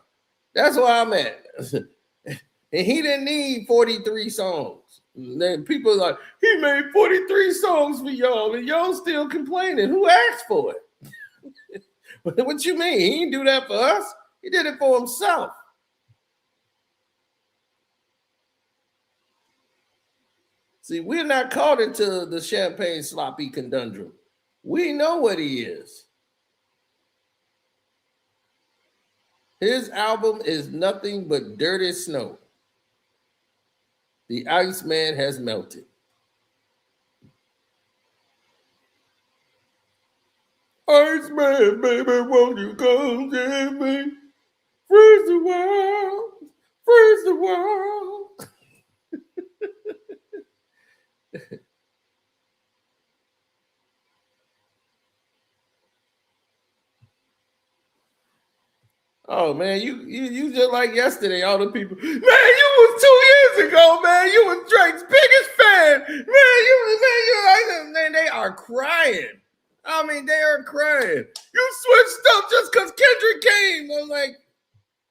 Speaker 2: That's where I'm at. And he didn't need 43 songs. And then people are like, he made 43 songs for y'all, and y'all still complaining. Who asked for it? What you mean? He didn't do that for us. He did it for himself. See, we're not caught into the champagne sloppy conundrum. We know what he is. His album is nothing but dirty snow. The Iceman has melted. Iceman, baby, won't you come to me? Freeze the world, freeze the world. Oh man, you just like yesterday, all the people. Man, you was 2 years ago, man. You was Drake's biggest fan. Man, they are crying. I mean, they are crying. You switched up just because Kendrick came. I was like,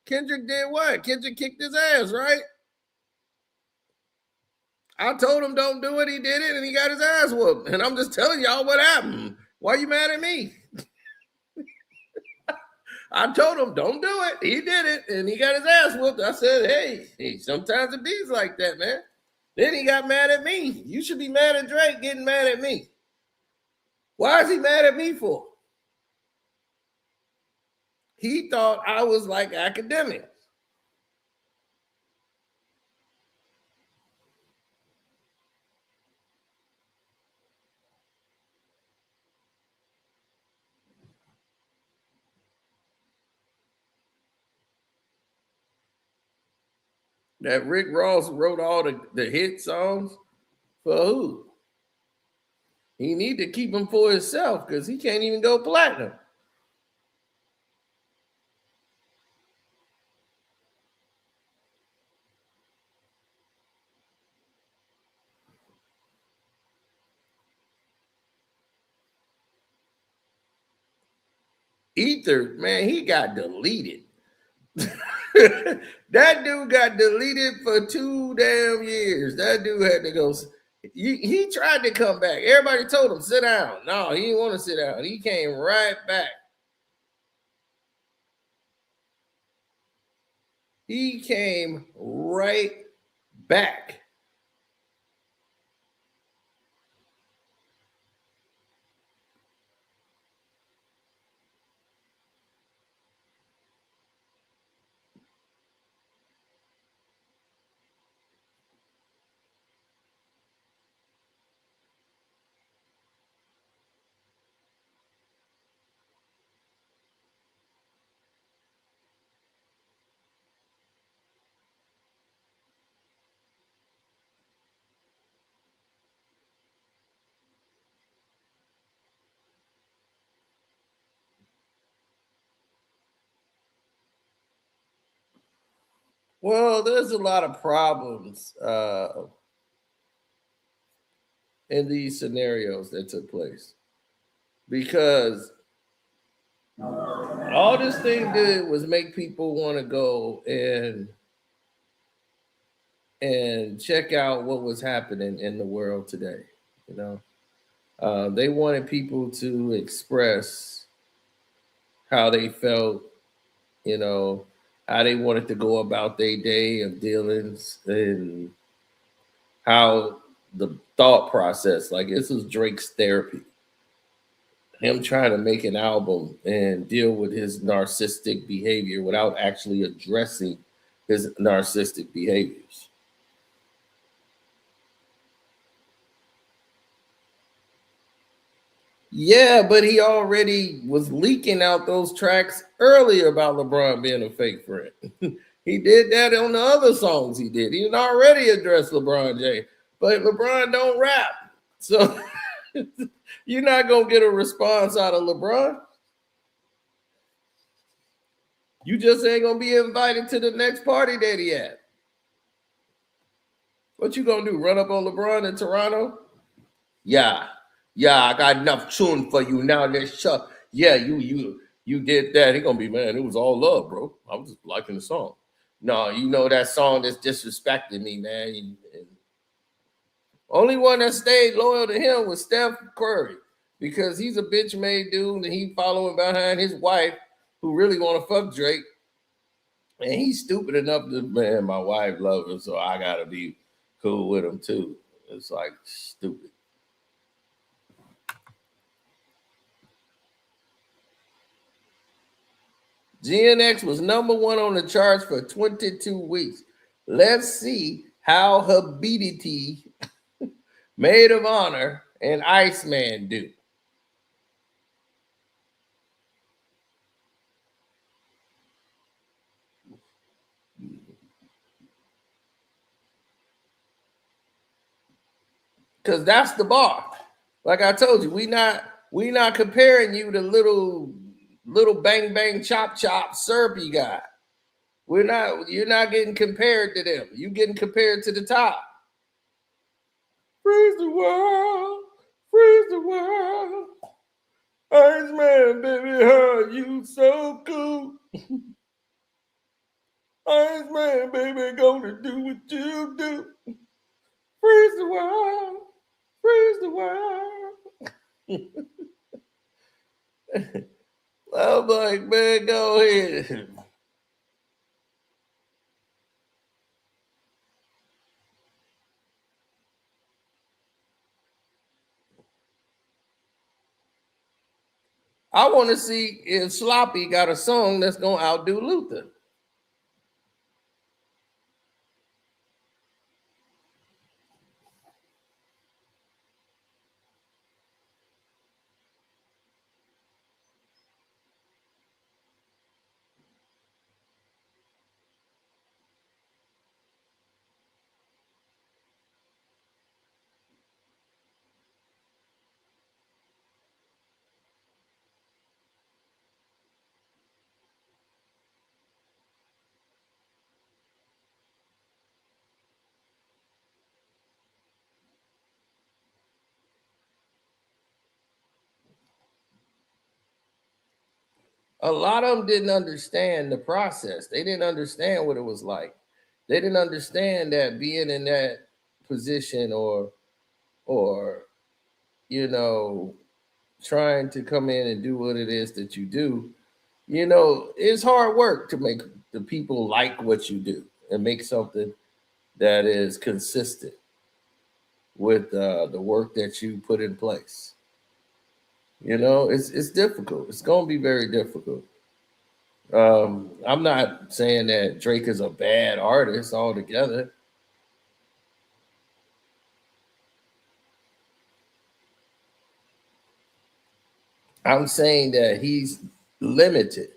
Speaker 2: Kendrick did what? Kendrick kicked his ass, right? I told him don't do it. He did it, and he got his ass whooped. And I'm just telling y'all what happened. Why you mad at me? I told him, don't do it. He did it, and he got his ass whooped. I said, hey, sometimes it be like that, man. Then he got mad at me. You should be mad at Drake getting mad at me. Why is he mad at me for? He thought I was like academic. That Rick Ross wrote all the hit songs for who? He need to keep them for himself because he can't even go platinum. Ether, man, he got deleted. That dude got deleted for 2 damn years. That dude had to go. He tried to come back. Everybody told him, sit down. No, he didn't want to sit down. He came right back. He came right back. Well, there's a lot of problems in these scenarios that took place because all this thing did was make people want to go and check out what was happening in the world today. You know, they wanted people to express how they felt, you know, how they wanted to go about their day of dealings and how the thought process, like this was Drake's therapy. Him trying to make an album and deal with his narcissistic behavior without actually addressing his narcissistic behaviors. Yeah, but he already was leaking out those tracks earlier about LeBron being a fake friend. He did that on the other songs he did. He had already addressed LeBron James, but LeBron don't rap. So you're not going to get a response out of LeBron. You just ain't going to be invited to the next party that he at. What you going to do, run up on LeBron in Toronto? Yeah, yeah, I got enough tune for you now. Let's shut. Yeah, you did that. He gonna be man. It was all love, bro. I was just liking the song. No, you know that song that's disrespecting me, man. And only one that stayed loyal to him was Steph Curry because he's a bitch made dude and he following behind his wife who really want to fuck Drake. And he's stupid enough to man. My wife loves him, so I gotta be cool with him too. It's like stupid. GNX was number one on the charts for 22 weeks. Let's see how Habibiti, Maid of Honor, and Iceman do. Because that's the bar. Like I told you, we not comparing you to little bang bang chop chop syrupy guy. You're not getting compared to them. You getting compared to the top. Freeze the world, freeze the world. Iceman, baby, how you so cool. Iceman, baby, gonna do what you do. Freeze the world, freeze the world. I'm like, man, go ahead. I want to see if Sloppy got a song that's gonna outdo Luther. A lot of them didn't understand the process. They didn't understand what it was like. They didn't understand that being in that position or you know trying to come in and do what it is that you do, it's hard work to make the people like what you do and make something that is consistent with the work that you put in place. It's difficult. It's going to be very difficult. I'm not saying that Drake is a bad artist altogether. I'm saying that he's limited.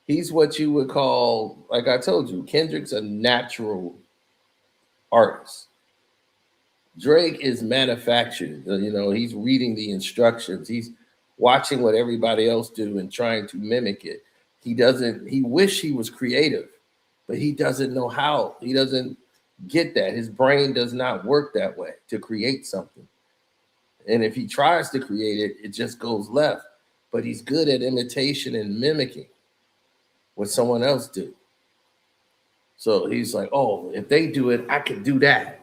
Speaker 2: He's what you would call, like I told you, Kendrick's a natural artist. Drake is manufactured. He's reading the instructions. He's watching what everybody else do and trying to mimic it. He wish he was creative, but he doesn't know how. He doesn't get that. His brain does not work that way to create something. And if he tries to create it, it just goes left. But he's good at imitation and mimicking what someone else do. So he's like, oh, if they do it, I can do that.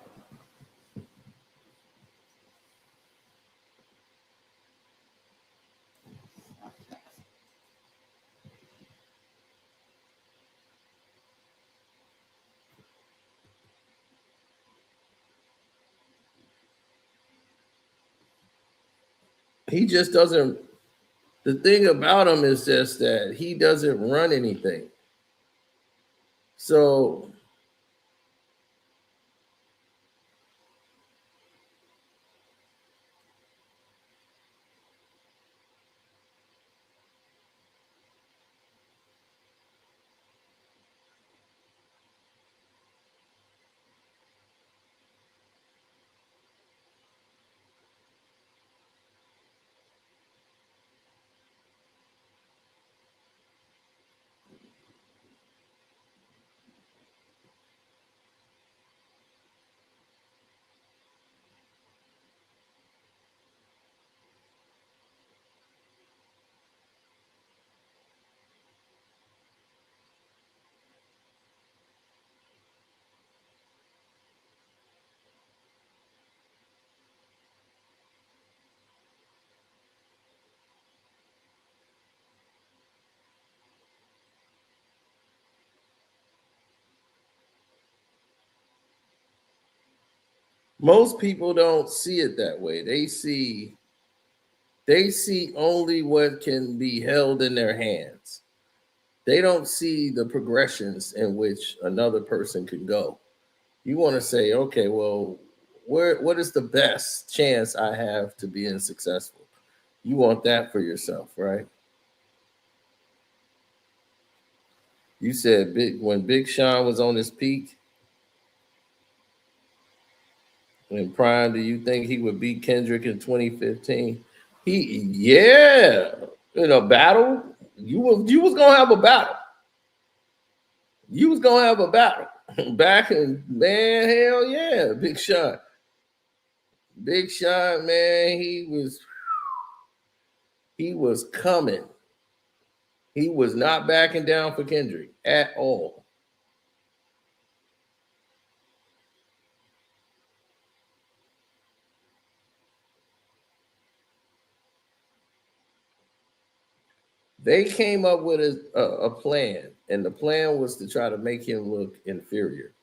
Speaker 2: He just doesn't. The thing about him is just that he doesn't run anything. So Most people don't see it that way. They see only what can be held in their hands. They don't see the progressions in which another person can go. You want to say, okay, well, what is the best chance I have to being successful? You want that for yourself, right? You said when Big Sean was on his peak in prime, do you think he would beat Kendrick in 2015? Yeah, in a battle, you was gonna have a battle. You was gonna have a battle. Back in man, hell yeah, Big Sean. Big Sean, man, he was coming. He was not backing down for Kendrick at all. They came up with a plan, and the plan was to try to make him look inferior.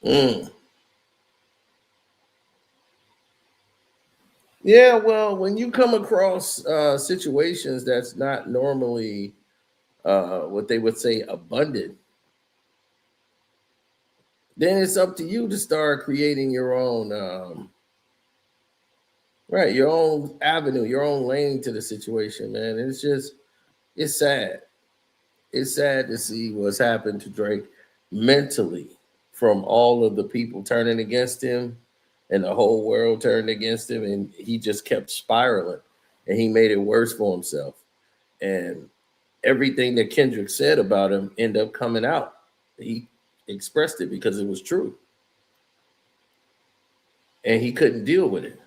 Speaker 2: Mm. Yeah, well, when you come across situations that's not normally what they would say abundant, then it's up to you to start creating your own, right, your own avenue, your own lane to the situation, man. It's sad. It's sad to see what's happened to Drake mentally from all of the people turning against him and the whole world turned against him, and he just kept spiraling and he made it worse for himself. And everything that Kendrick said about him ended up coming out. He expressed it because it was true. And he couldn't deal with it.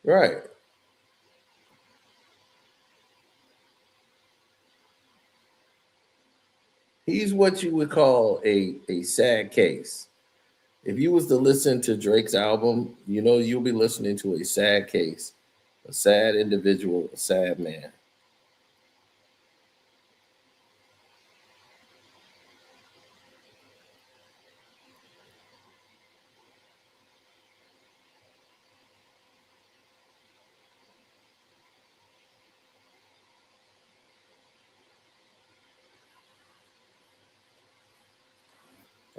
Speaker 2: Right. He's what you would call a sad case. If you was to listen to Drake's album, you'll be listening to a sad case, a sad individual, a sad man.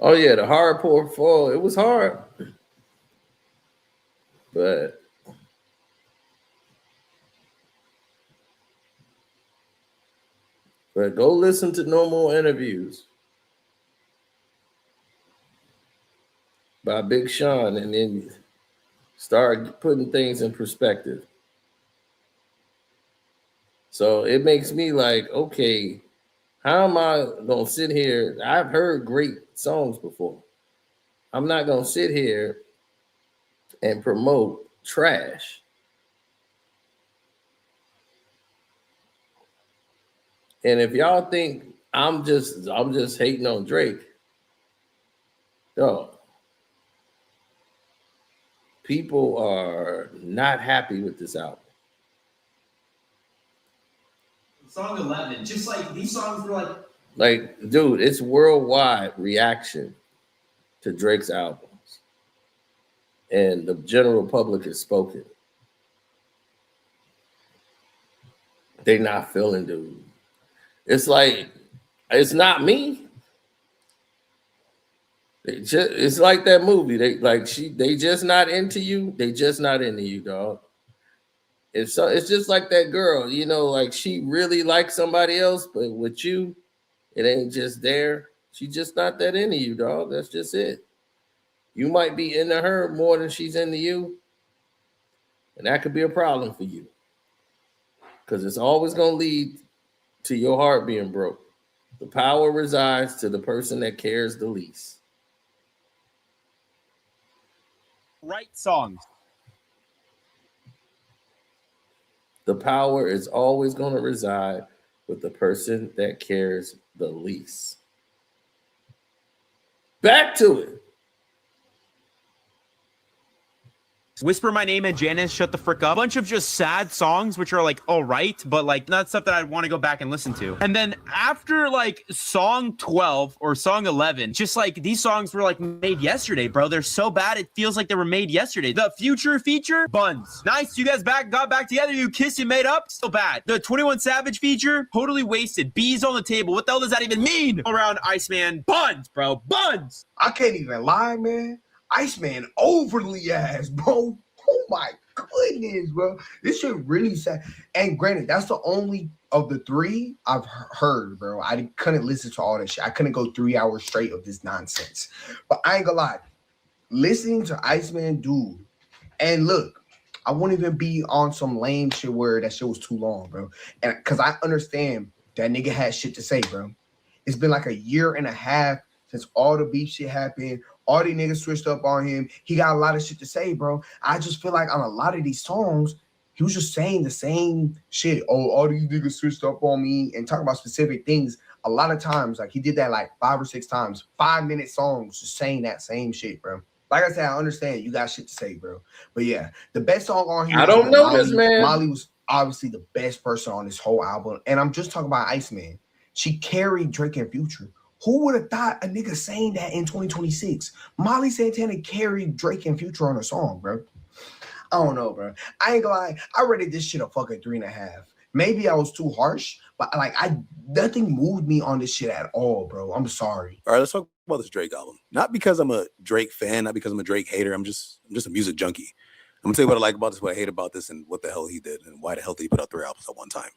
Speaker 2: Oh yeah, the hard pour fall. It was hard, but go listen to normal interviews by Big Sean, and then start putting things in perspective. So it makes me like, okay, how am I gonna sit here? I've heard great songs before. I'm not gonna sit here and promote trash. And if y'all think I'm just hating on Drake, no, people are not happy with this album.
Speaker 4: Song 11, just like these songs were
Speaker 2: like, dude, it's worldwide reaction to Drake's albums, and the general public is spoken. They not feeling, dude. It's like it's not me. It's like that movie. They just not into you. They just not into you, dog. It's just like that girl, like she really likes somebody else, but with you, It ain't just there. She's just not that into you, dog. That's just it. You might be into her more than she's into you, and that could be a problem for you because it's always going to lead to your heart being broke. The power resides to the person that cares the least.
Speaker 5: Write songs.
Speaker 2: The power is always going to reside with the person that cares the least. Back to it.
Speaker 5: Whisper My Name and Janice, Shut the Frick Up. A bunch of just sad songs, which are like, all right, but like not stuff that I'd want to go back and listen to. And then after like song 12 or song 11, just like these songs were like made yesterday, bro. They're so bad. It feels like they were made yesterday. The Future feature, Buns. Nice. You guys got back together. You kissed and made up. Still bad. The 21 Savage feature, totally wasted. Bees on the table. What the hell does that even mean? Around Iceman, Buns, bro. Buns.
Speaker 6: I can't even lie, man. Iceman overly ass, bro. Oh my goodness, bro. This shit really sad. And granted, that's the only of the three I've heard, bro. I couldn't listen to all that shit. I couldn't go 3 hours straight of this nonsense. But I ain't gonna lie. Listening to Iceman, dude, and look, I won't even be on some lame shit where that shit was too long, bro. And because I understand that nigga had shit to say, bro. It's been like a year and a half since all the beef shit happened. All these niggas switched up on him. He got a lot of shit to say, bro. I just feel like on a lot of these songs, he was just saying the same shit. Oh, all these niggas switched up on me and talking about specific things. A lot of times, like he did that like 5 or 6 times. 5-minute songs just saying that same shit, bro. Like I said, I understand you got shit to say, bro. But yeah, the best song on here.
Speaker 2: I don't know this, man.
Speaker 6: Molly was obviously the best person on this whole album. And I'm just talking about Iceman. She carried Drake and Future. Who would have thought a nigga saying that in 2026? Molly Santana carried Drake and Future on a song, bro. I don't know, bro. I ain't gonna lie. I rated this shit a fucking 3.5. Maybe I was too harsh, but like nothing moved me on this shit at all, bro. I'm sorry.
Speaker 7: All right, let's talk about this Drake album. Not because I'm a Drake fan, not because I'm a Drake hater. I'm just a music junkie. I'm gonna tell you what I like about this, what I hate about this, and what the hell he did, and why the hell did he put out 3 albums at one time.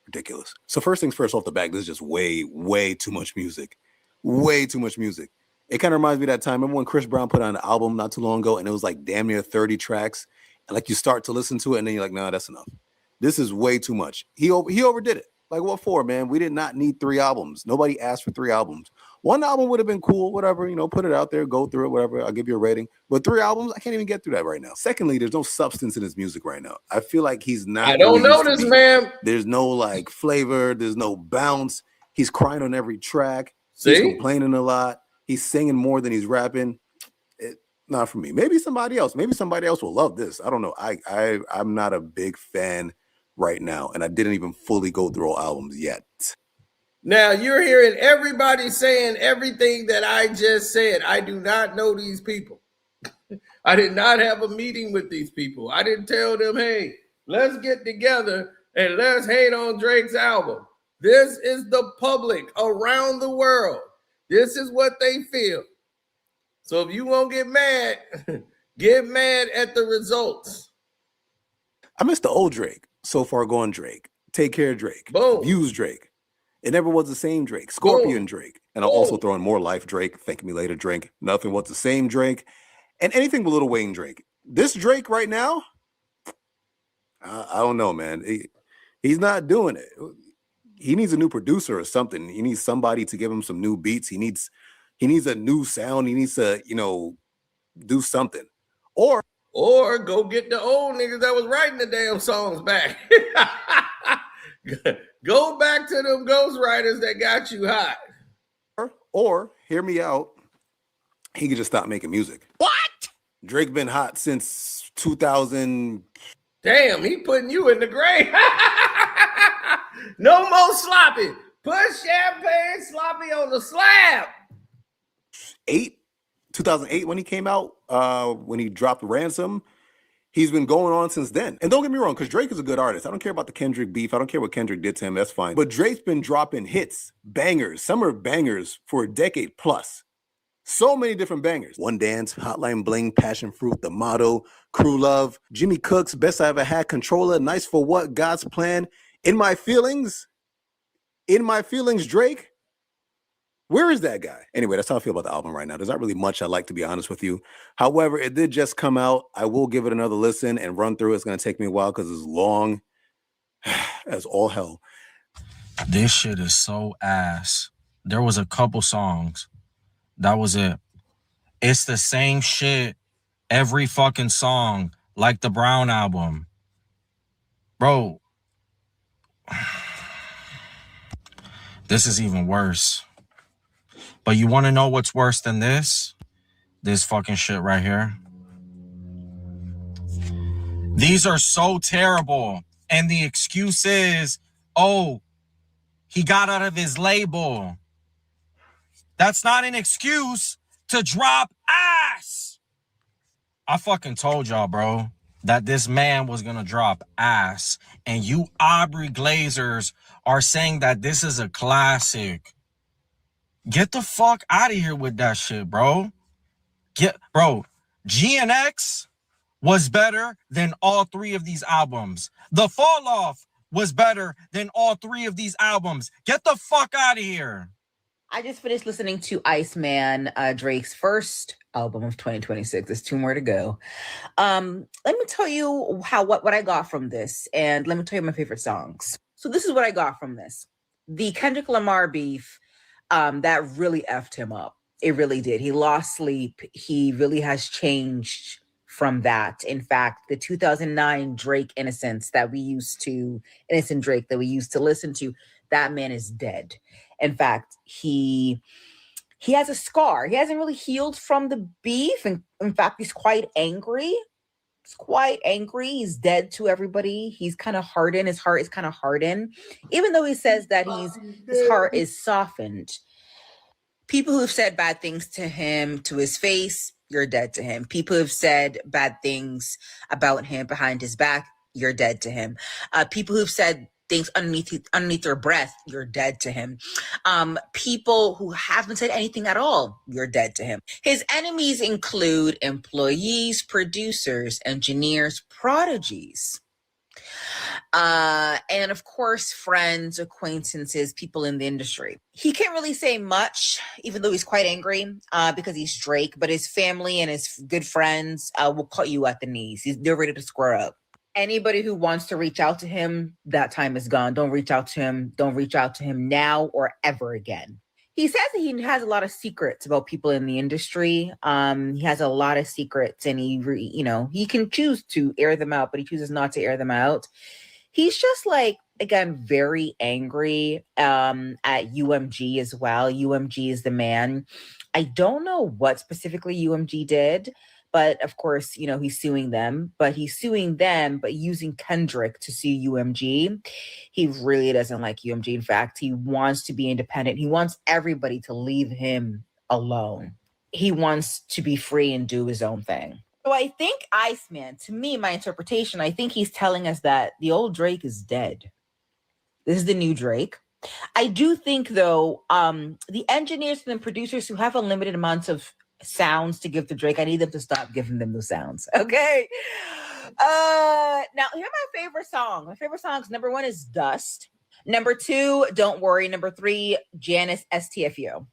Speaker 7: Ridiculous. So first things first, off the back, this is just way too much music. Way too much music. It kind of reminds me of that time. Remember when Chris Brown put out an album not too long ago and it was like damn near 30 tracks? And like you start to listen to it and then you're like, nah, that's enough. This is way too much. He overdid it. Like what for, man? We did not need 3 albums. Nobody asked for 3 albums. 1 album would have been cool, whatever, put it out there, go through it, whatever. I'll give you a rating. But 3 albums, I can't even get through that right now. Secondly, there's no substance in his music right now. I feel like he's not.
Speaker 2: I don't know this, man.
Speaker 7: There's no like flavor. There's no bounce. He's crying on every track.
Speaker 2: See?
Speaker 7: He's complaining a lot. He's singing more than he's rapping. Not for me. Maybe somebody else. Maybe somebody else will love this. I don't know. I'm not a big fan right now, and I didn't even fully go through all albums yet.
Speaker 2: Now you're hearing everybody saying everything that I just said. I do not know these people. I did not have a meeting with these people. I didn't tell them, hey, let's get together and let's hate on Drake's album. This is the public around the world. This is what they feel. So if you won't get mad at the results.
Speaker 7: I miss the old Drake. So Far Gone Drake. Take Care Drake.
Speaker 2: Boom.
Speaker 7: Views Drake. It never was the same Drake. Scorpion
Speaker 2: Boom.
Speaker 7: Drake. And I'll also throw in More Life Drake. Thank Me Later Drake. Nothing Was the Same Drake. And anything with Lil Wayne Drake. This Drake right now, I don't know, man. He's not doing it. He needs a new producer or something. He needs somebody to give him some new beats. He needs a new sound. He needs to, do something. Or
Speaker 2: go get the old niggas that was writing the damn songs back. Go back to them ghostwriters that got you hot.
Speaker 7: Or hear me out. He could just stop making music.
Speaker 2: What?
Speaker 7: Drake been hot since 2000.
Speaker 2: Damn, he putting you in the grave. No more sloppy. Put champagne sloppy on the slab.
Speaker 7: 2008 when he came out, when he dropped Ransom. He's been going on since then. And don't get me wrong, because Drake is a good artist. I don't care about the Kendrick beef. I don't care what Kendrick did to him. That's fine. But Drake's been dropping hits, bangers, summer bangers for a decade plus. So many different bangers. One Dance, Hotline Bling, Passion Fruit, The Motto, Crew Love, Jimmy Cooks, Best I Ever Had, Controller, Nice for What, God's Plan, In My Feelings, Drake. Where is that guy? Anyway, that's how I feel about the album right now. There's not really much I like, to be honest with you. However, it did just come out. I will give it another listen and run through it. It's going to take me a while because it's long as all hell.
Speaker 8: This shit is so ass. There was a couple songs. That was it. It's the same shit every fucking song, like the Brown album. Bro, this is even worse. But you want to know what's worse than this? This fucking shit right here. These are so terrible. And the excuse is, oh, he got out of his label. That's not an excuse to drop ass. I fucking told y'all, bro, that this man was going to drop ass. And you Aubrey Glazers are saying that this is a classic. Get the fuck out of here with that shit, bro. Bro, GNX was better than all three of these albums. The Fall Off was better than all three of these albums. Get the fuck out of here.
Speaker 9: I just finished listening to Iceman, Drake's first album of 2026. There's 2 more to go. Let me tell you what I got from this, and let me tell you my favorite songs. So this is what I got from this. The Kendrick Lamar beef, that really effed him up. It really did. He lost sleep. He really has changed from that. In fact, the 2009 Drake Innocent Drake that we used to listen to, that man is dead. In fact, he has a scar. He hasn't really healed from the beef. And in fact, he's quite angry. He's dead to everybody. He's kind of hardened. His heart is kind of hardened. Even though he says that his heart is softened. People who've said bad things to him, to his face, you're dead to him. People who've said bad things about him behind his back, you're dead to him. People who've said things underneath their breath, you're dead to him. People who haven't said anything at all, you're dead to him. His enemies include employees, producers, engineers, prodigies. And of course, friends, acquaintances, people in the industry. He can't really say much, even though he's quite angry, because he's Drake, but his family and his good friends will cut you at the knees. They're ready to square up. Anybody who wants to reach out to him, that time is gone. Don't reach out to him. Don't reach out to him now or ever again. He says that he has a lot of secrets about people in the industry. He has a lot of secrets, and he can choose to air them out, but he chooses not to air them out. He's just again, very angry at UMG as well. UMG is the man. I don't know what specifically UMG did, but of course, he's suing them. But he's suing them, but using Kendrick to sue UMG. He really doesn't like UMG. In fact, he wants to be independent. He wants everybody to leave him alone. He wants to be free and do his own thing. So I think Iceman, to me, my interpretation, I think he's telling us that the old Drake is dead. This is the new Drake. I do think, though, the engineers and the producers who have unlimited amounts of sounds to give to Drake, I need them to stop giving them those sounds. Okay. Now, here are my favorite songs. My favorite songs, number 1 is Dust. Number 2, Don't Worry. Number 3, Janice STFU.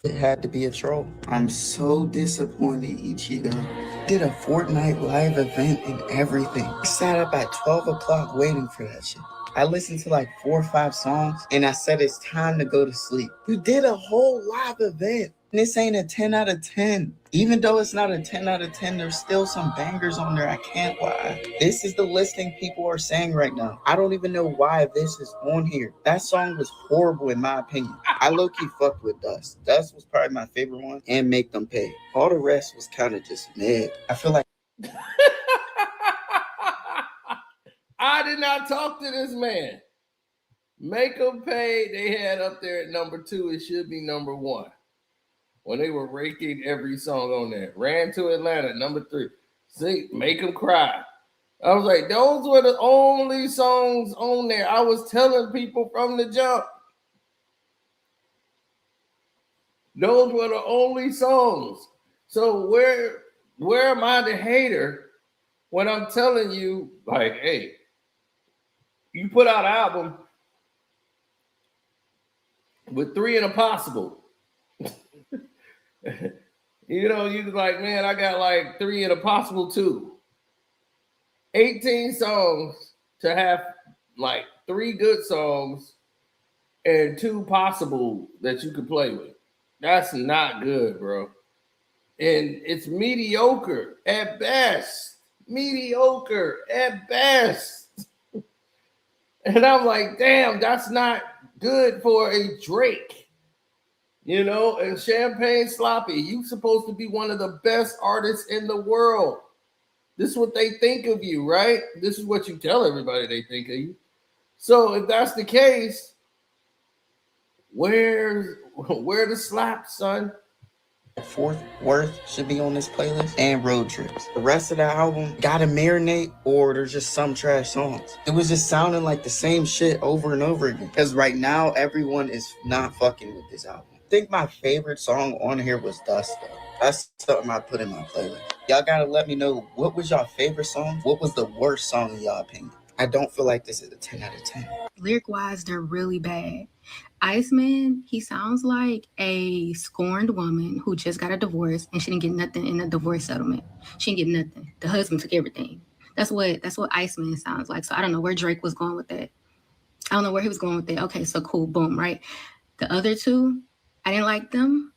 Speaker 10: It had to be a troll. I'm so disappointed, Ichigo. Did a Fortnite live event and everything. I sat up at 12 o'clock waiting for that shit. I listened to 4 or 5 songs and I said it's time to go to sleep. You did a whole live event. And this ain't a 10 out of 10. Even though it's not a 10 out of 10, there's still some bangers on there. I can't lie. This is the listing people are saying right now. I don't even know why this is on here. That song was horrible in my opinion. I low-key fucked with Dust. Dust was probably my favorite one. And Make Them Pay. All the rest was kind of just mid. I feel like...
Speaker 2: I did not talk to this man. Make Them Pay, they had up there at number 2. It should be number 1. When they were ranking every song on there. Ran to Atlanta, number 3. See, Make Them Cry. I was like, those were the only songs on there. I was telling people from the jump. Those were the only songs. So where am I the hater when I'm telling you, hey, you put out an album with 3 and a possible. You know, you like, man, I got like 3 and a possible 2. 18 songs to have like 3 good songs and 2 possible that you could play with. That's not good, bro. And it's mediocre at best. Mediocre at best. And I'm like, damn, that's not good for a Drake. You know, and Champagne Sloppy, you supposed to be one of the best artists in the world. This is what they think of you, right? This is what you tell everybody they think of you. So if that's the case, where the slap, son?
Speaker 10: Fourth Worth should be on this playlist, and Road Trips. The rest of the album gotta marinate, or there's just some trash songs. It was just sounding like the same shit over and over again. Because right now, everyone is not fucking with this album. I think my favorite song on here was Dust, though. That's something I put in my playlist. Y'all gotta let me know, what was y'all favorite song? What was the worst song in y'all opinion? I don't feel like this is a 10 out of 10.
Speaker 11: Lyric-wise, they're really bad. Iceman, he sounds like a scorned woman who just got a divorce and she didn't get nothing in the divorce settlement. She didn't get nothing. The husband took everything. That's what Iceman sounds like. So I don't know where Drake was going with that. I don't know where he was going with that. Okay, so cool, boom, right? The other 2, I didn't like them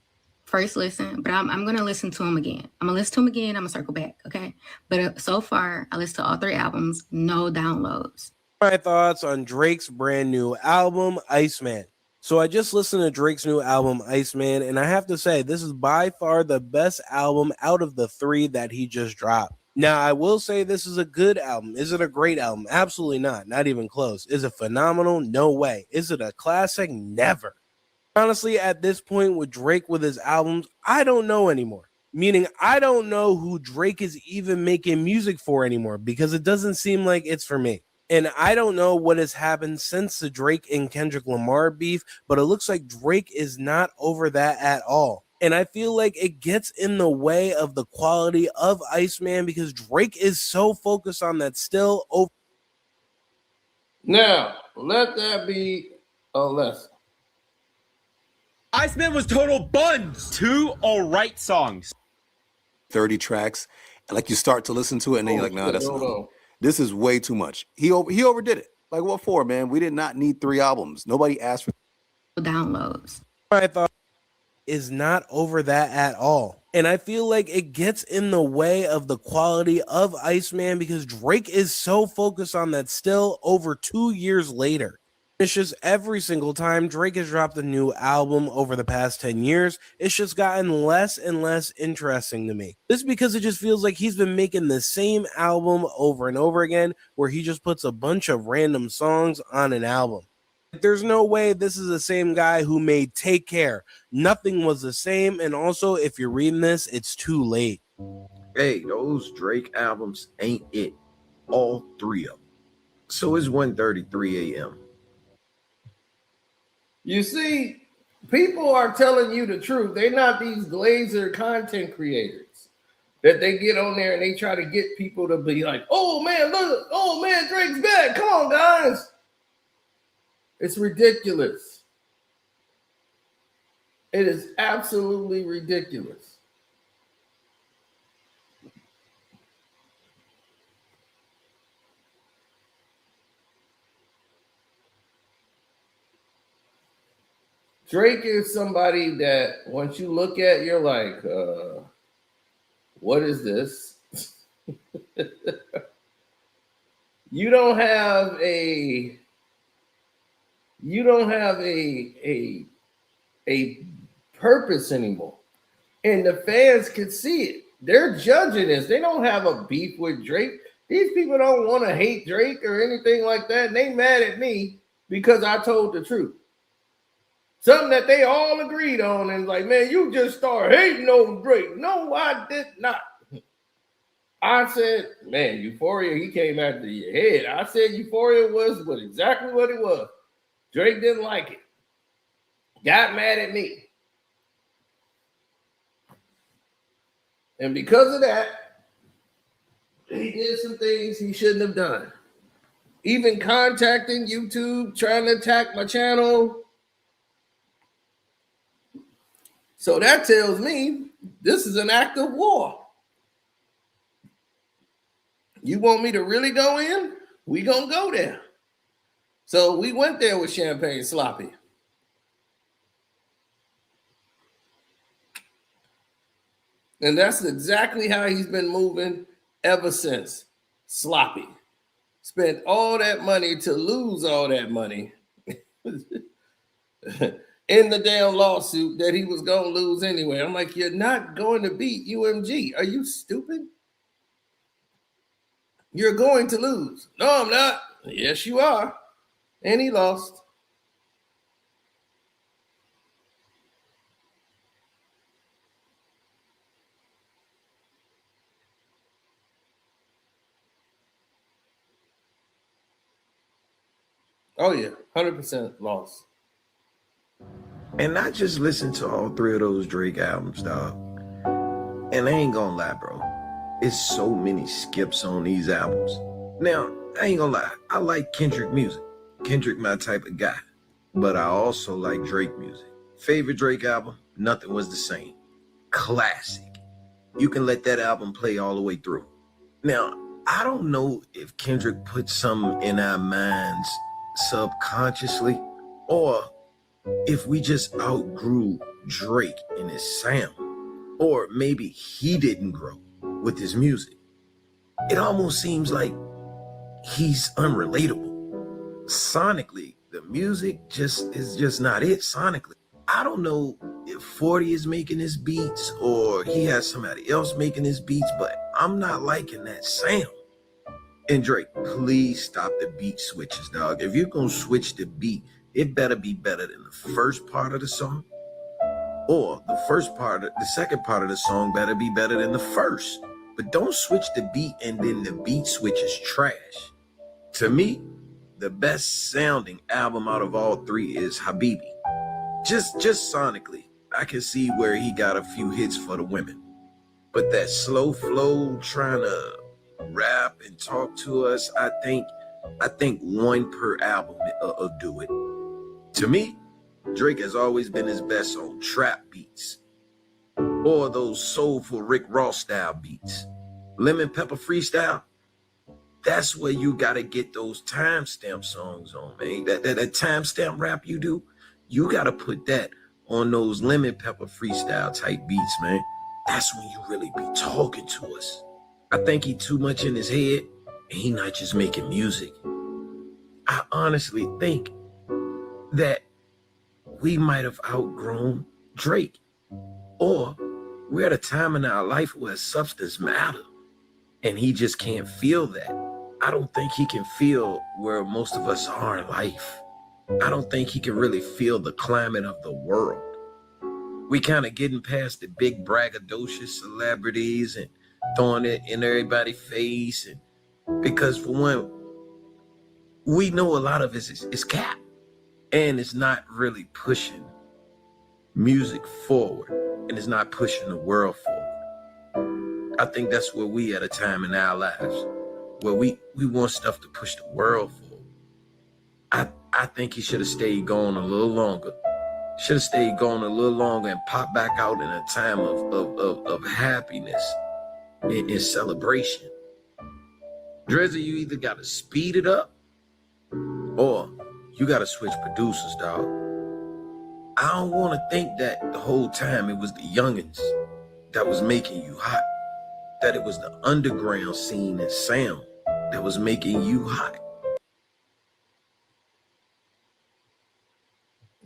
Speaker 11: first listen, but I'm gonna listen to them again. I'm gonna listen to them again. I'm gonna circle back, okay? But so far, I listened to all 3 albums, no downloads.
Speaker 12: My thoughts on Drake's brand new album, Iceman. So I just listened to Drake's new album, Iceman, and I have to say, this is by far the best album out of the 3 that he just dropped. Now, I will say this is a good album. Is it a great album? Absolutely not. Not even close. Is it phenomenal? No way. Is it a classic? Never. Honestly, at this point with Drake with his albums, I don't know anymore. Meaning, I don't know who Drake is even making music for anymore because it doesn't seem like it's for me. And I don't know what has happened since the Drake and Kendrick Lamar beef, but it looks like Drake is not over that at all. And I feel like it gets in the way of the quality of Iceman because Drake is so focused on that still over.
Speaker 2: Now, let that be a lesson.
Speaker 5: Iceman was total buns. 2 alright songs.
Speaker 7: 30 tracks. And like you start to listen to it and then you're like, nah, that's enough. This is way too much. He overdid it. Like, what for, man? We did not need 3 albums. Nobody asked for
Speaker 11: downloads.
Speaker 12: I thought is not over that at all. And I feel like it gets in the way of the quality of Iceman because Drake is so focused on that still over 2 years later. It's just every single time Drake has dropped a new album over the past 10 years, it's just gotten less and less interesting to me. This is because it just feels like he's been making the same album over and over again, where he just puts a bunch of random songs on an album. There's no way this is the same guy who made Take Care. Nothing was the same, and also, if you're reading this, it's too late.
Speaker 13: Hey, those Drake albums ain't it. All 3 of them. So it's 1:33 a.m.
Speaker 2: You see, people are telling you the truth. They're not these glazer content creators that they get on there and they try to get people to be like, oh man, look, oh man, Drake's back. Come on, guys. It's ridiculous. It is absolutely ridiculous. Drake is somebody that once you look at, you're like, what is this? You don't have a purpose anymore. And the fans can see it. They're judging this. They don't have a beef with Drake. These people don't want to hate Drake or anything like that. And they mad at me because I told the truth. Something that they all agreed on, and like, man, you just start hating on Drake. No, I did not. I said, man, Euphoria, he came after your head. I said Euphoria was exactly what it was. Drake didn't like it. Got mad at me. And because of that, he did some things he shouldn't have done. Even contacting YouTube, trying to attack my channel. So that tells me this is an act of war. You want me to really go in? We gonna go there. So we went there with Champagne Sloppy. And that's exactly how he's been moving ever since. Sloppy. Spent all that money to lose all that money in the damn lawsuit that he was going to lose anyway. I'm like, you're not going to beat UMG. Are you stupid? You're going to lose. No, I'm not. Yes, you are. And he lost. Oh, yeah. 100% lost.
Speaker 13: And I just listened to all three of those Drake albums, dog. And I ain't gonna lie, bro. It's so many skips on these albums. Now, I ain't gonna lie. I like Kendrick music. Kendrick my type of guy. But I also like Drake music. Favorite Drake album? Nothing Was the Same. Classic. You can let that album play all the way through. Now, I don't know if Kendrick put something in our minds subconsciously, or if we just outgrew Drake and his sound, or maybe he didn't grow with his music. It almost seems like he's unrelatable. Sonically, the music is just not it sonically. I don't know if 40 is making his beats or he has somebody else making his beats, but I'm not liking that sound. And Drake, please stop the beat switches, dog. If you're gonna switch the beat, it better be better than the first part of the song, or the second part of the song better be better than the first. But don't switch the beat and then the beat switch is trash. To me, the best sounding album out of all three is Habibiti. Just sonically, I can see where he got a few hits for the women. But that slow flow trying to rap and talk to us, I think one per album will do it. To me, Drake has always been his best on trap beats or those soulful Rick Ross style beats. Lemon Pepper Freestyle, that's where you got to get those timestamp songs on, man. That timestamp rap you do, you got to put that on those Lemon Pepper Freestyle type beats, man. That's when you really be talking to us. I think he too much in his head and he not just making music. I honestly think that we might have outgrown Drake, or we're at a time in our life where substance matter and he just can't feel that. I don't think he can feel where most of us are in life. I don't think he can really feel the climate of the world. We kind of getting past the big braggadocious celebrities and throwing it in everybody's face, and because for one, we know a lot of it is cap, and it's not really pushing music forward, and it's not pushing the world forward. I think that's where we at a time in our lives where we want stuff to push the world forward. I think he should have stayed gone a little longer. Should have stayed gone a little longer and popped back out in a time of happiness and celebration. Drizzy, you either got to speed it up or you got to switch producers, dog. I don't want to think that the whole time it was the youngins that was making you hot, that it was the underground scene and sound that was making you hot.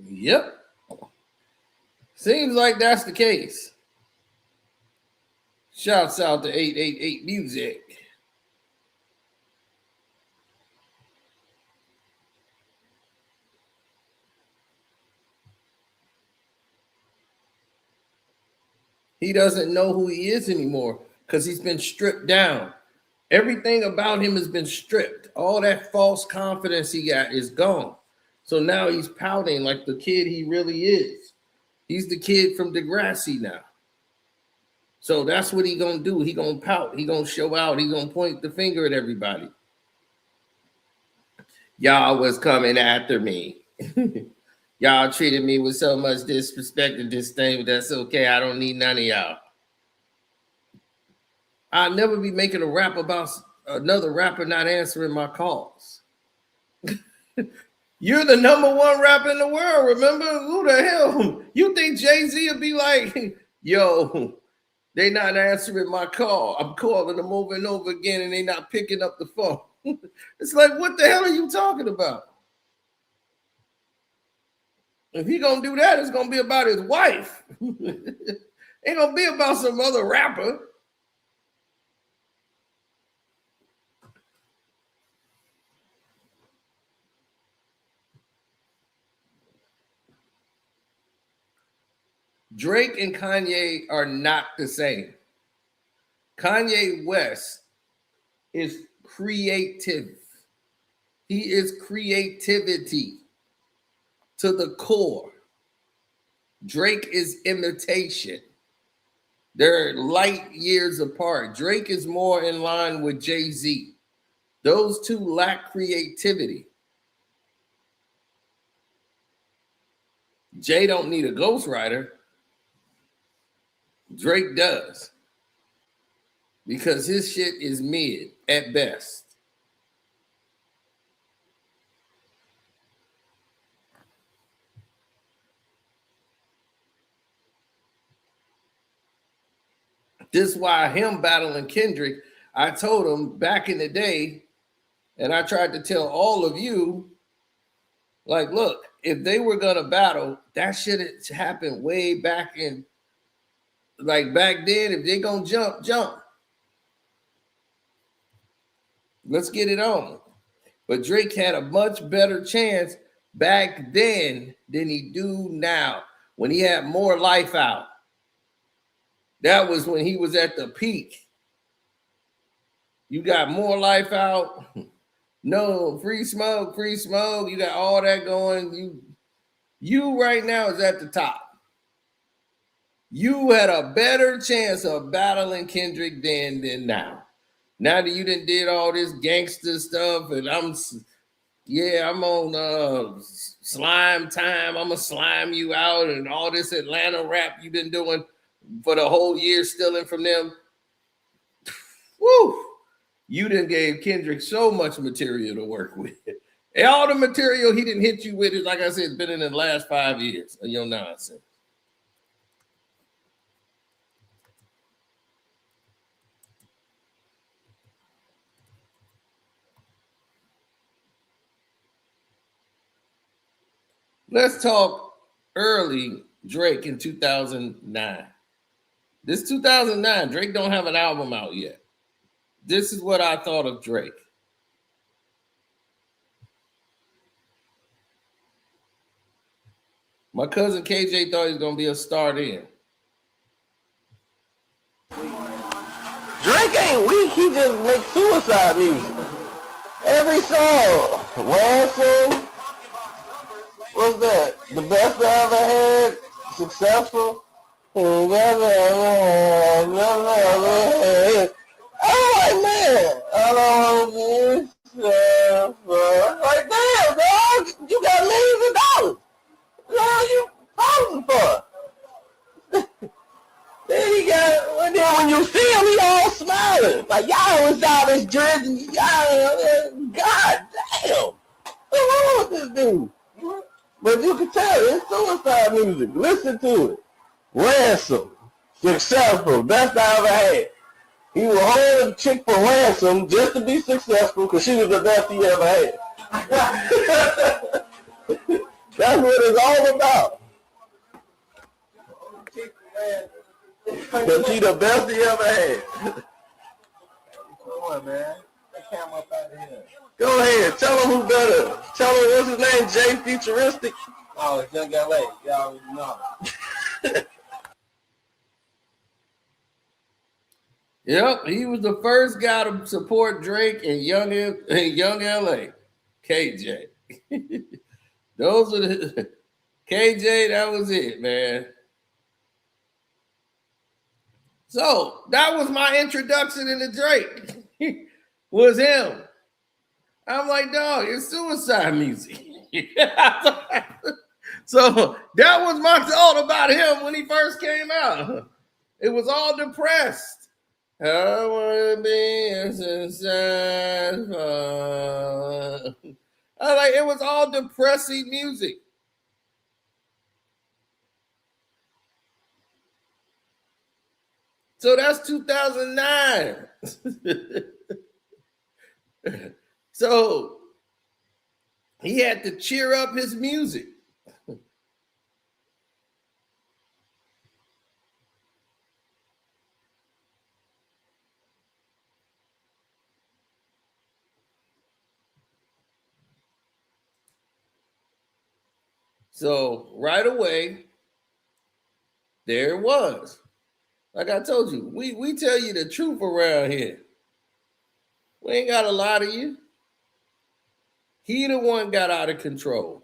Speaker 2: Yep. Seems like that's the case. Shouts out to 888 Music. He doesn't know who he is anymore because he's been stripped down. Everything about him has been stripped. All that false confidence he got is gone. So now he's pouting like the kid he really is. He's the kid from Degrassi now. So that's what he gonna do. He gonna pout. He gonna show out. He gonna point the finger at everybody. Y'all was coming after me. Y'all treated me with so much disrespect and disdain, but that's okay. I don't need none of y'all. I'll never be making a rap about another rapper not answering my calls. You're the #1 rapper in the world, remember? Who the hell? You think Jay-Z would be like, yo, they not answering my call. I'm calling them over and over again and they not picking up the phone. It's like, what the hell are you talking about? If he gonna do that, it's gonna be about his wife. Ain't gonna be about some other rapper. Drake and Kanye are not the same. Kanye West is creative. He is creativity to the core. Drake is imitation. They're light years apart. Drake is more in line with Jay-Z. Those two lack creativity. Jay don't need a ghostwriter. Drake does. Because his shit is mid at best. This is why him battling Kendrick, I told him back in the day, and I tried to tell all of you, like, look, if they were going to battle, that should have happened way back in, like back then. If they going to jump. Let's get it on. But Drake had a much better chance back then than he do now, when he had more life out. That was when he was at the peak. You got more life out. No, free smoke. You got all that going. You right now is at the top. You had a better chance of battling Kendrick than now. Now that you did all this gangster stuff, and I'm on slime time. I'm gonna slime you out, and all this Atlanta rap you've been doing for the whole year, stealing from them. Woo! You done gave Kendrick so much material to work with. And all the material he didn't hit you with is, like I said, it's been in the last 5 years of your nonsense. Let's talk early Drake in 2009. This 2009, Drake don't have an album out yet. This is what I thought of Drake. My cousin KJ thought he was going to be a star then.
Speaker 14: Drake ain't weak, he just makes suicide music. Every song. Ransom. What's that? The best I ever had? Successful? I'm like, man, I don't want to like, damn, dog, you got millions of dollars. What are you posing for? Then he got, then when you see him, he all smiling. Like, y'all was out this dredging, y'all, god damn. What's wrong with this dude? But you can tell, it's suicide music. Listen to it. Ransom. Successful. Best I ever had. He would hold a chick for ransom just to be successful because she was the best he ever had. That's what it's all about. But she the best he ever had. Come on, man. Get the camera up out of here. Go ahead. Tell him who better. Tell him what's his name, Jay Futuristic. Oh, it's Young LA. Y'all already know.
Speaker 2: Yep, he was the first guy to support Drake and Young LA. KJ. Those are the KJ, that was it, man. So that was my introduction into Drake. Was him. I'm like, dog, it's suicide music. So that was my thought about him when he first came out. It was all depressed. I want to be inside. It was all depressing music. So that's 2009. So he had to cheer up his music. So right away, there it was. Like I told you, we tell you the truth around here. We ain't got to lie to you. He the one got out of control.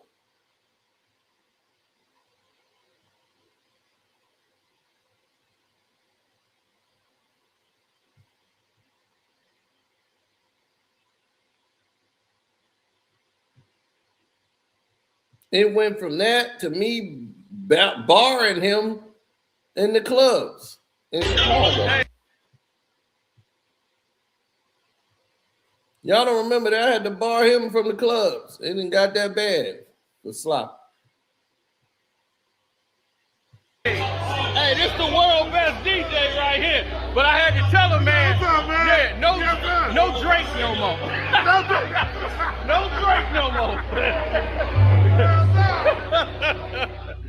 Speaker 2: It went from that to me barring him in the clubs in Chicago. Y'all don't remember that? I had to bar him from the clubs. It didn't got that bad for slop.
Speaker 1: Hey, this the world best DJ right here. But I had to tell him, man. What's up, man? Yeah, no Drake no more. No Drake no more.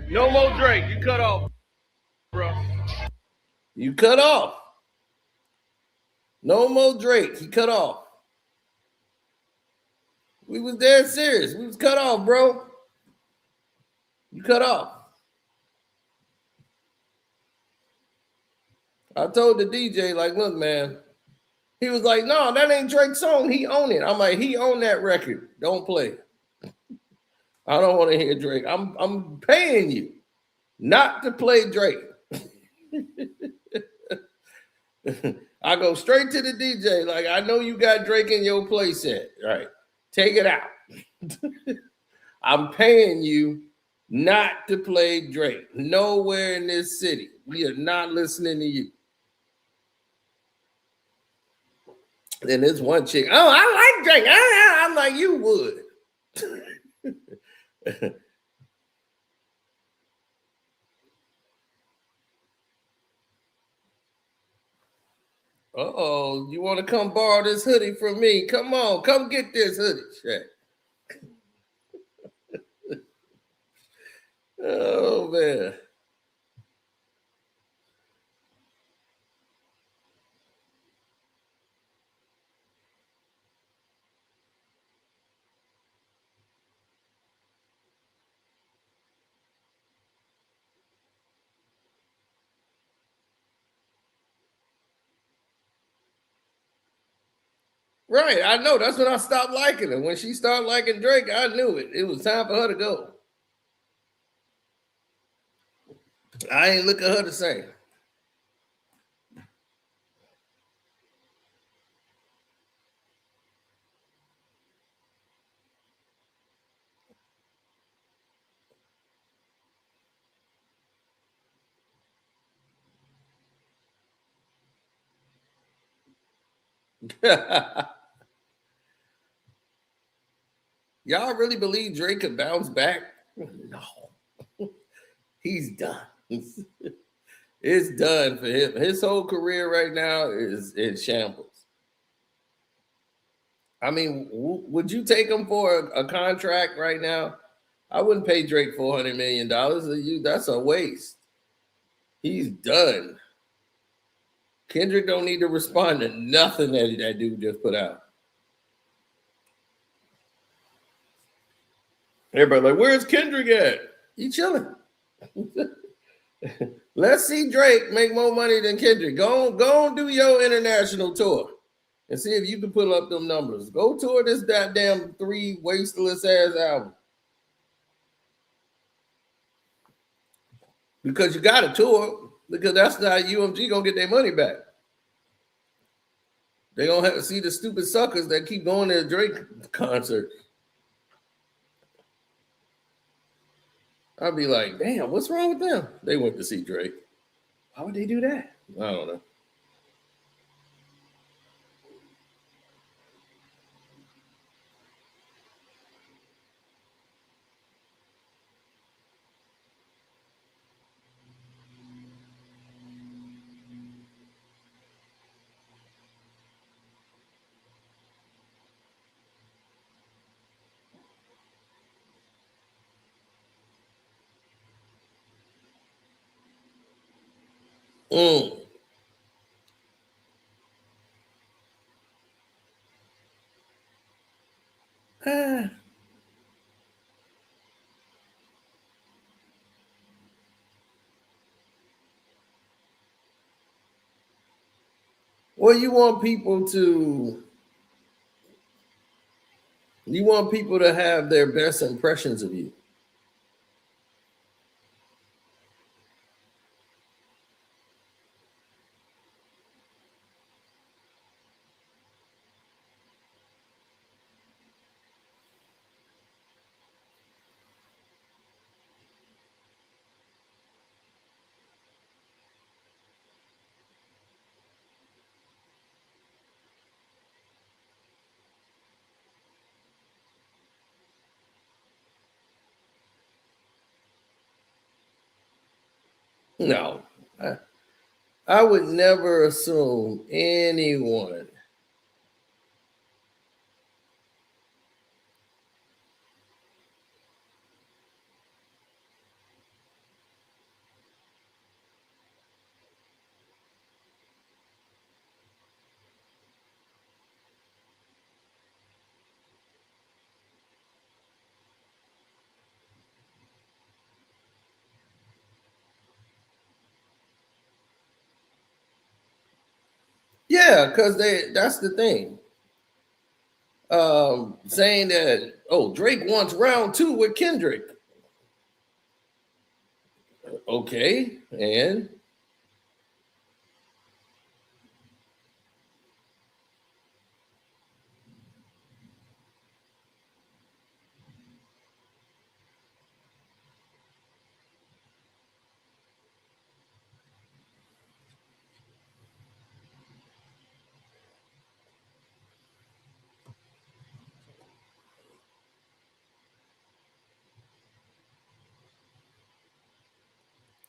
Speaker 1: No more Drake. You cut off, bro.
Speaker 2: You cut off. No more Drake. He cut off. We was dead serious. We was cut off, bro. You cut off. I told the DJ, like, look, man. He was like, no, that ain't Drake's song. He own it. I'm like, he own that record. Don't play. I don't want to hear Drake. I'm paying you not to play Drake. I go straight to the DJ. Like, I know you got Drake in your playset. Right. Take it out. I'm paying you not to play Drake. Nowhere in this city. We are not listening to you. Then there's one chick. Oh, I like Drake. I'm like, you would. Uh-oh, you want to come borrow this hoodie from me? Come on, come get this hoodie. Shit. Oh, man. Right, I know. That's when I stopped liking her. When she started liking Drake, I knew it. It was time for her to go. I ain't look at her the same. Y'all really believe Drake could bounce back? No. He's done. It's done for him. His whole career right now is in shambles. I mean, would you take him for a contract right now? I wouldn't pay Drake $400 million. That's a waste. He's done. Kendrick don't need to respond to nothing that dude just put out. Everybody like, where's Kendrick at? He chilling. Let's see Drake make more money than Kendrick. Go on, do your international tour and see if you can pull up them numbers. Go tour this goddamn 3 wasteless ass album. Because you got to tour, because that's how UMG gonna get their money back. They gonna have to see the stupid suckers that keep going to Drake concerts. I'd be like, damn, what's wrong with them? They went to see Drake. Why would they do that? I don't know. Mm. Ah. Well, you want people to have their best impressions of you. No, I would never assume anyone. Yeah, because that's the thing. Saying that, oh, Drake wants round two with Kendrick. Okay, and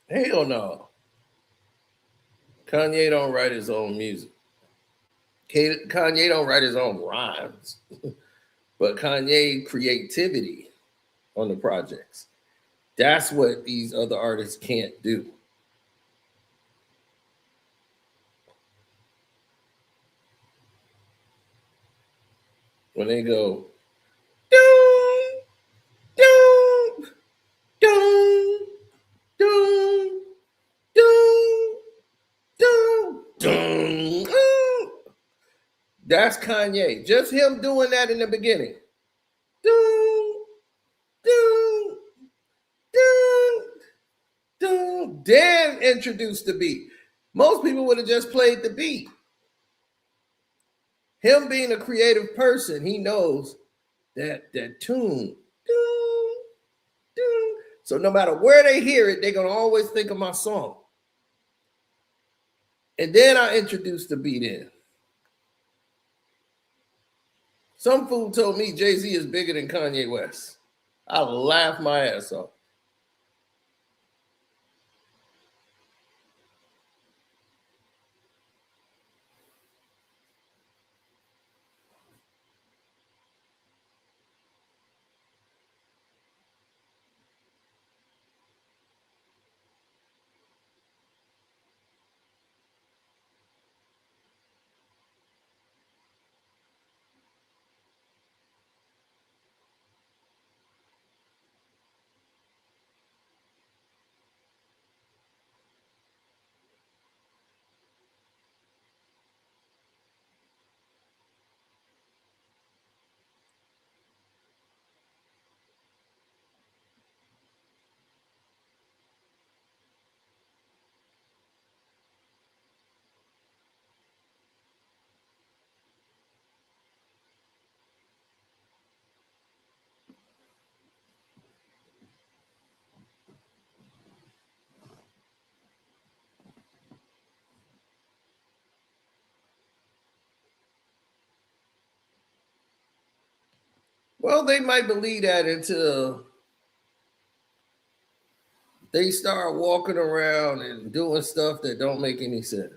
Speaker 2: hell no. Kanye don't write his own music. Kanye don't write his own rhymes, but Kanye creativity on the projects. That's what these other artists can't do. When they go, doom, doom, doom, doom, doom, doom, doom, doom. That's Kanye. Just him doing that in the beginning. Doom, doom, doom, doom. Then introduce the beat. Most people would have just played the beat. Him being a creative person, he knows that tune. Doom, doom. So no matter where they hear it, they're gonna always think of my song. And then I introduce the beat in. Some fool told me Jay-Z is bigger than Kanye West. I laughed my ass off. Well, they might believe that until they start walking around and doing stuff that don't make any sense.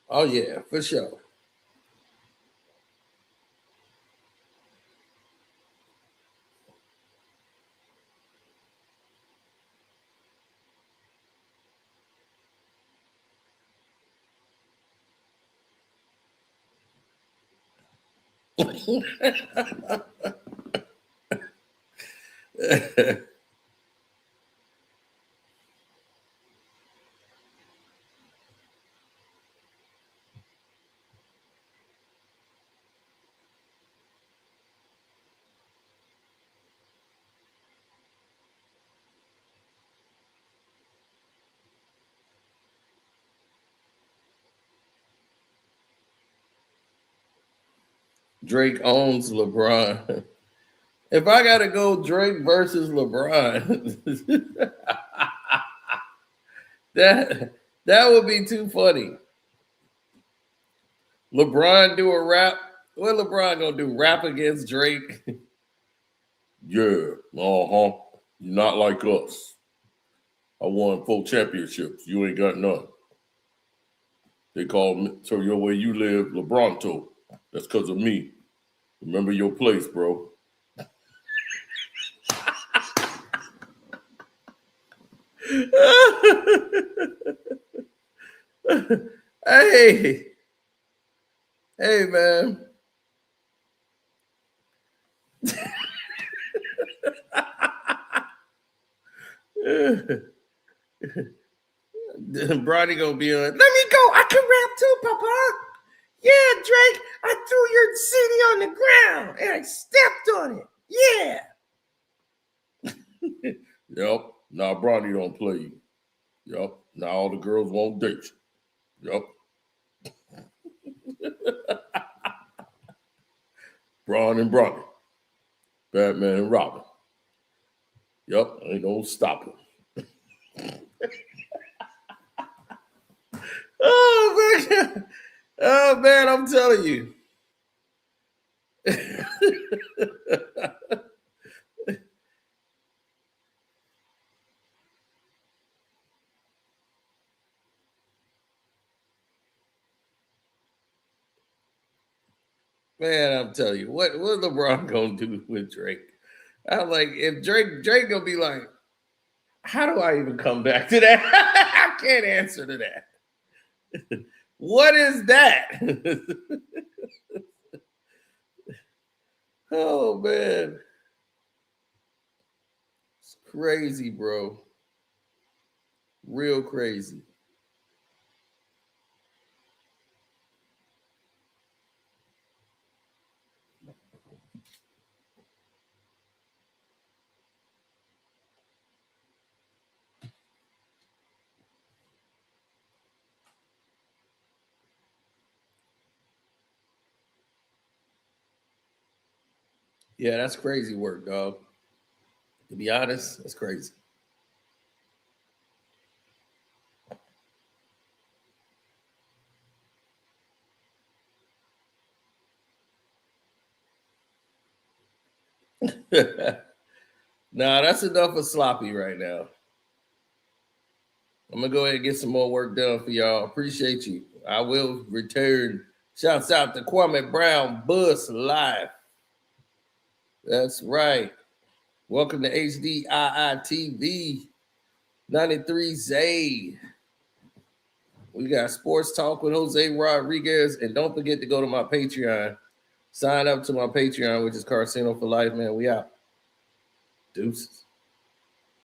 Speaker 2: Oh yeah, for sure. Drake owns LeBron. If I gotta go Drake versus LeBron, that would be too funny. LeBron do a rap. What LeBron gonna do? Rap against Drake? Yeah, you're not like us. I won 4 championships. You ain't got none. They call me, so your way you live, LeBronto. That's because of me. Remember your place, bro. Hey, man. Bronny gonna be on. Let me go. I can rap too, Papa. Yeah, Drake. I threw your CD on the ground and I stepped on it. Yeah. Yep. Now Bronny don't play you. Yep. Now all the girls won't date you. Yep. Braun and Bronny. Batman and Robin. Yep. Ain't no stopping. Oh man. Oh man, I'm telling you. Man, I'm telling you, what LeBron gonna do with Drake? I'm like, if Drake gonna be like, how do I even come back to that? I can't answer to that. What is that? Oh man. It's crazy, bro. Real crazy. Yeah, that's crazy work, dog. To be honest, that's crazy. Nah, that's enough of sloppy right now. I'm gonna go ahead and get some more work done for y'all. Appreciate you. I will return. Shouts out to Kwame Brown Bus Live. That's right. Welcome to HDII TV 93 Zay. We got Sports Talk with Jose Rodriguez. And don't forget to go to my Patreon. Sign up to my Patreon, which is Carcino for Life, man. We out. Deuces.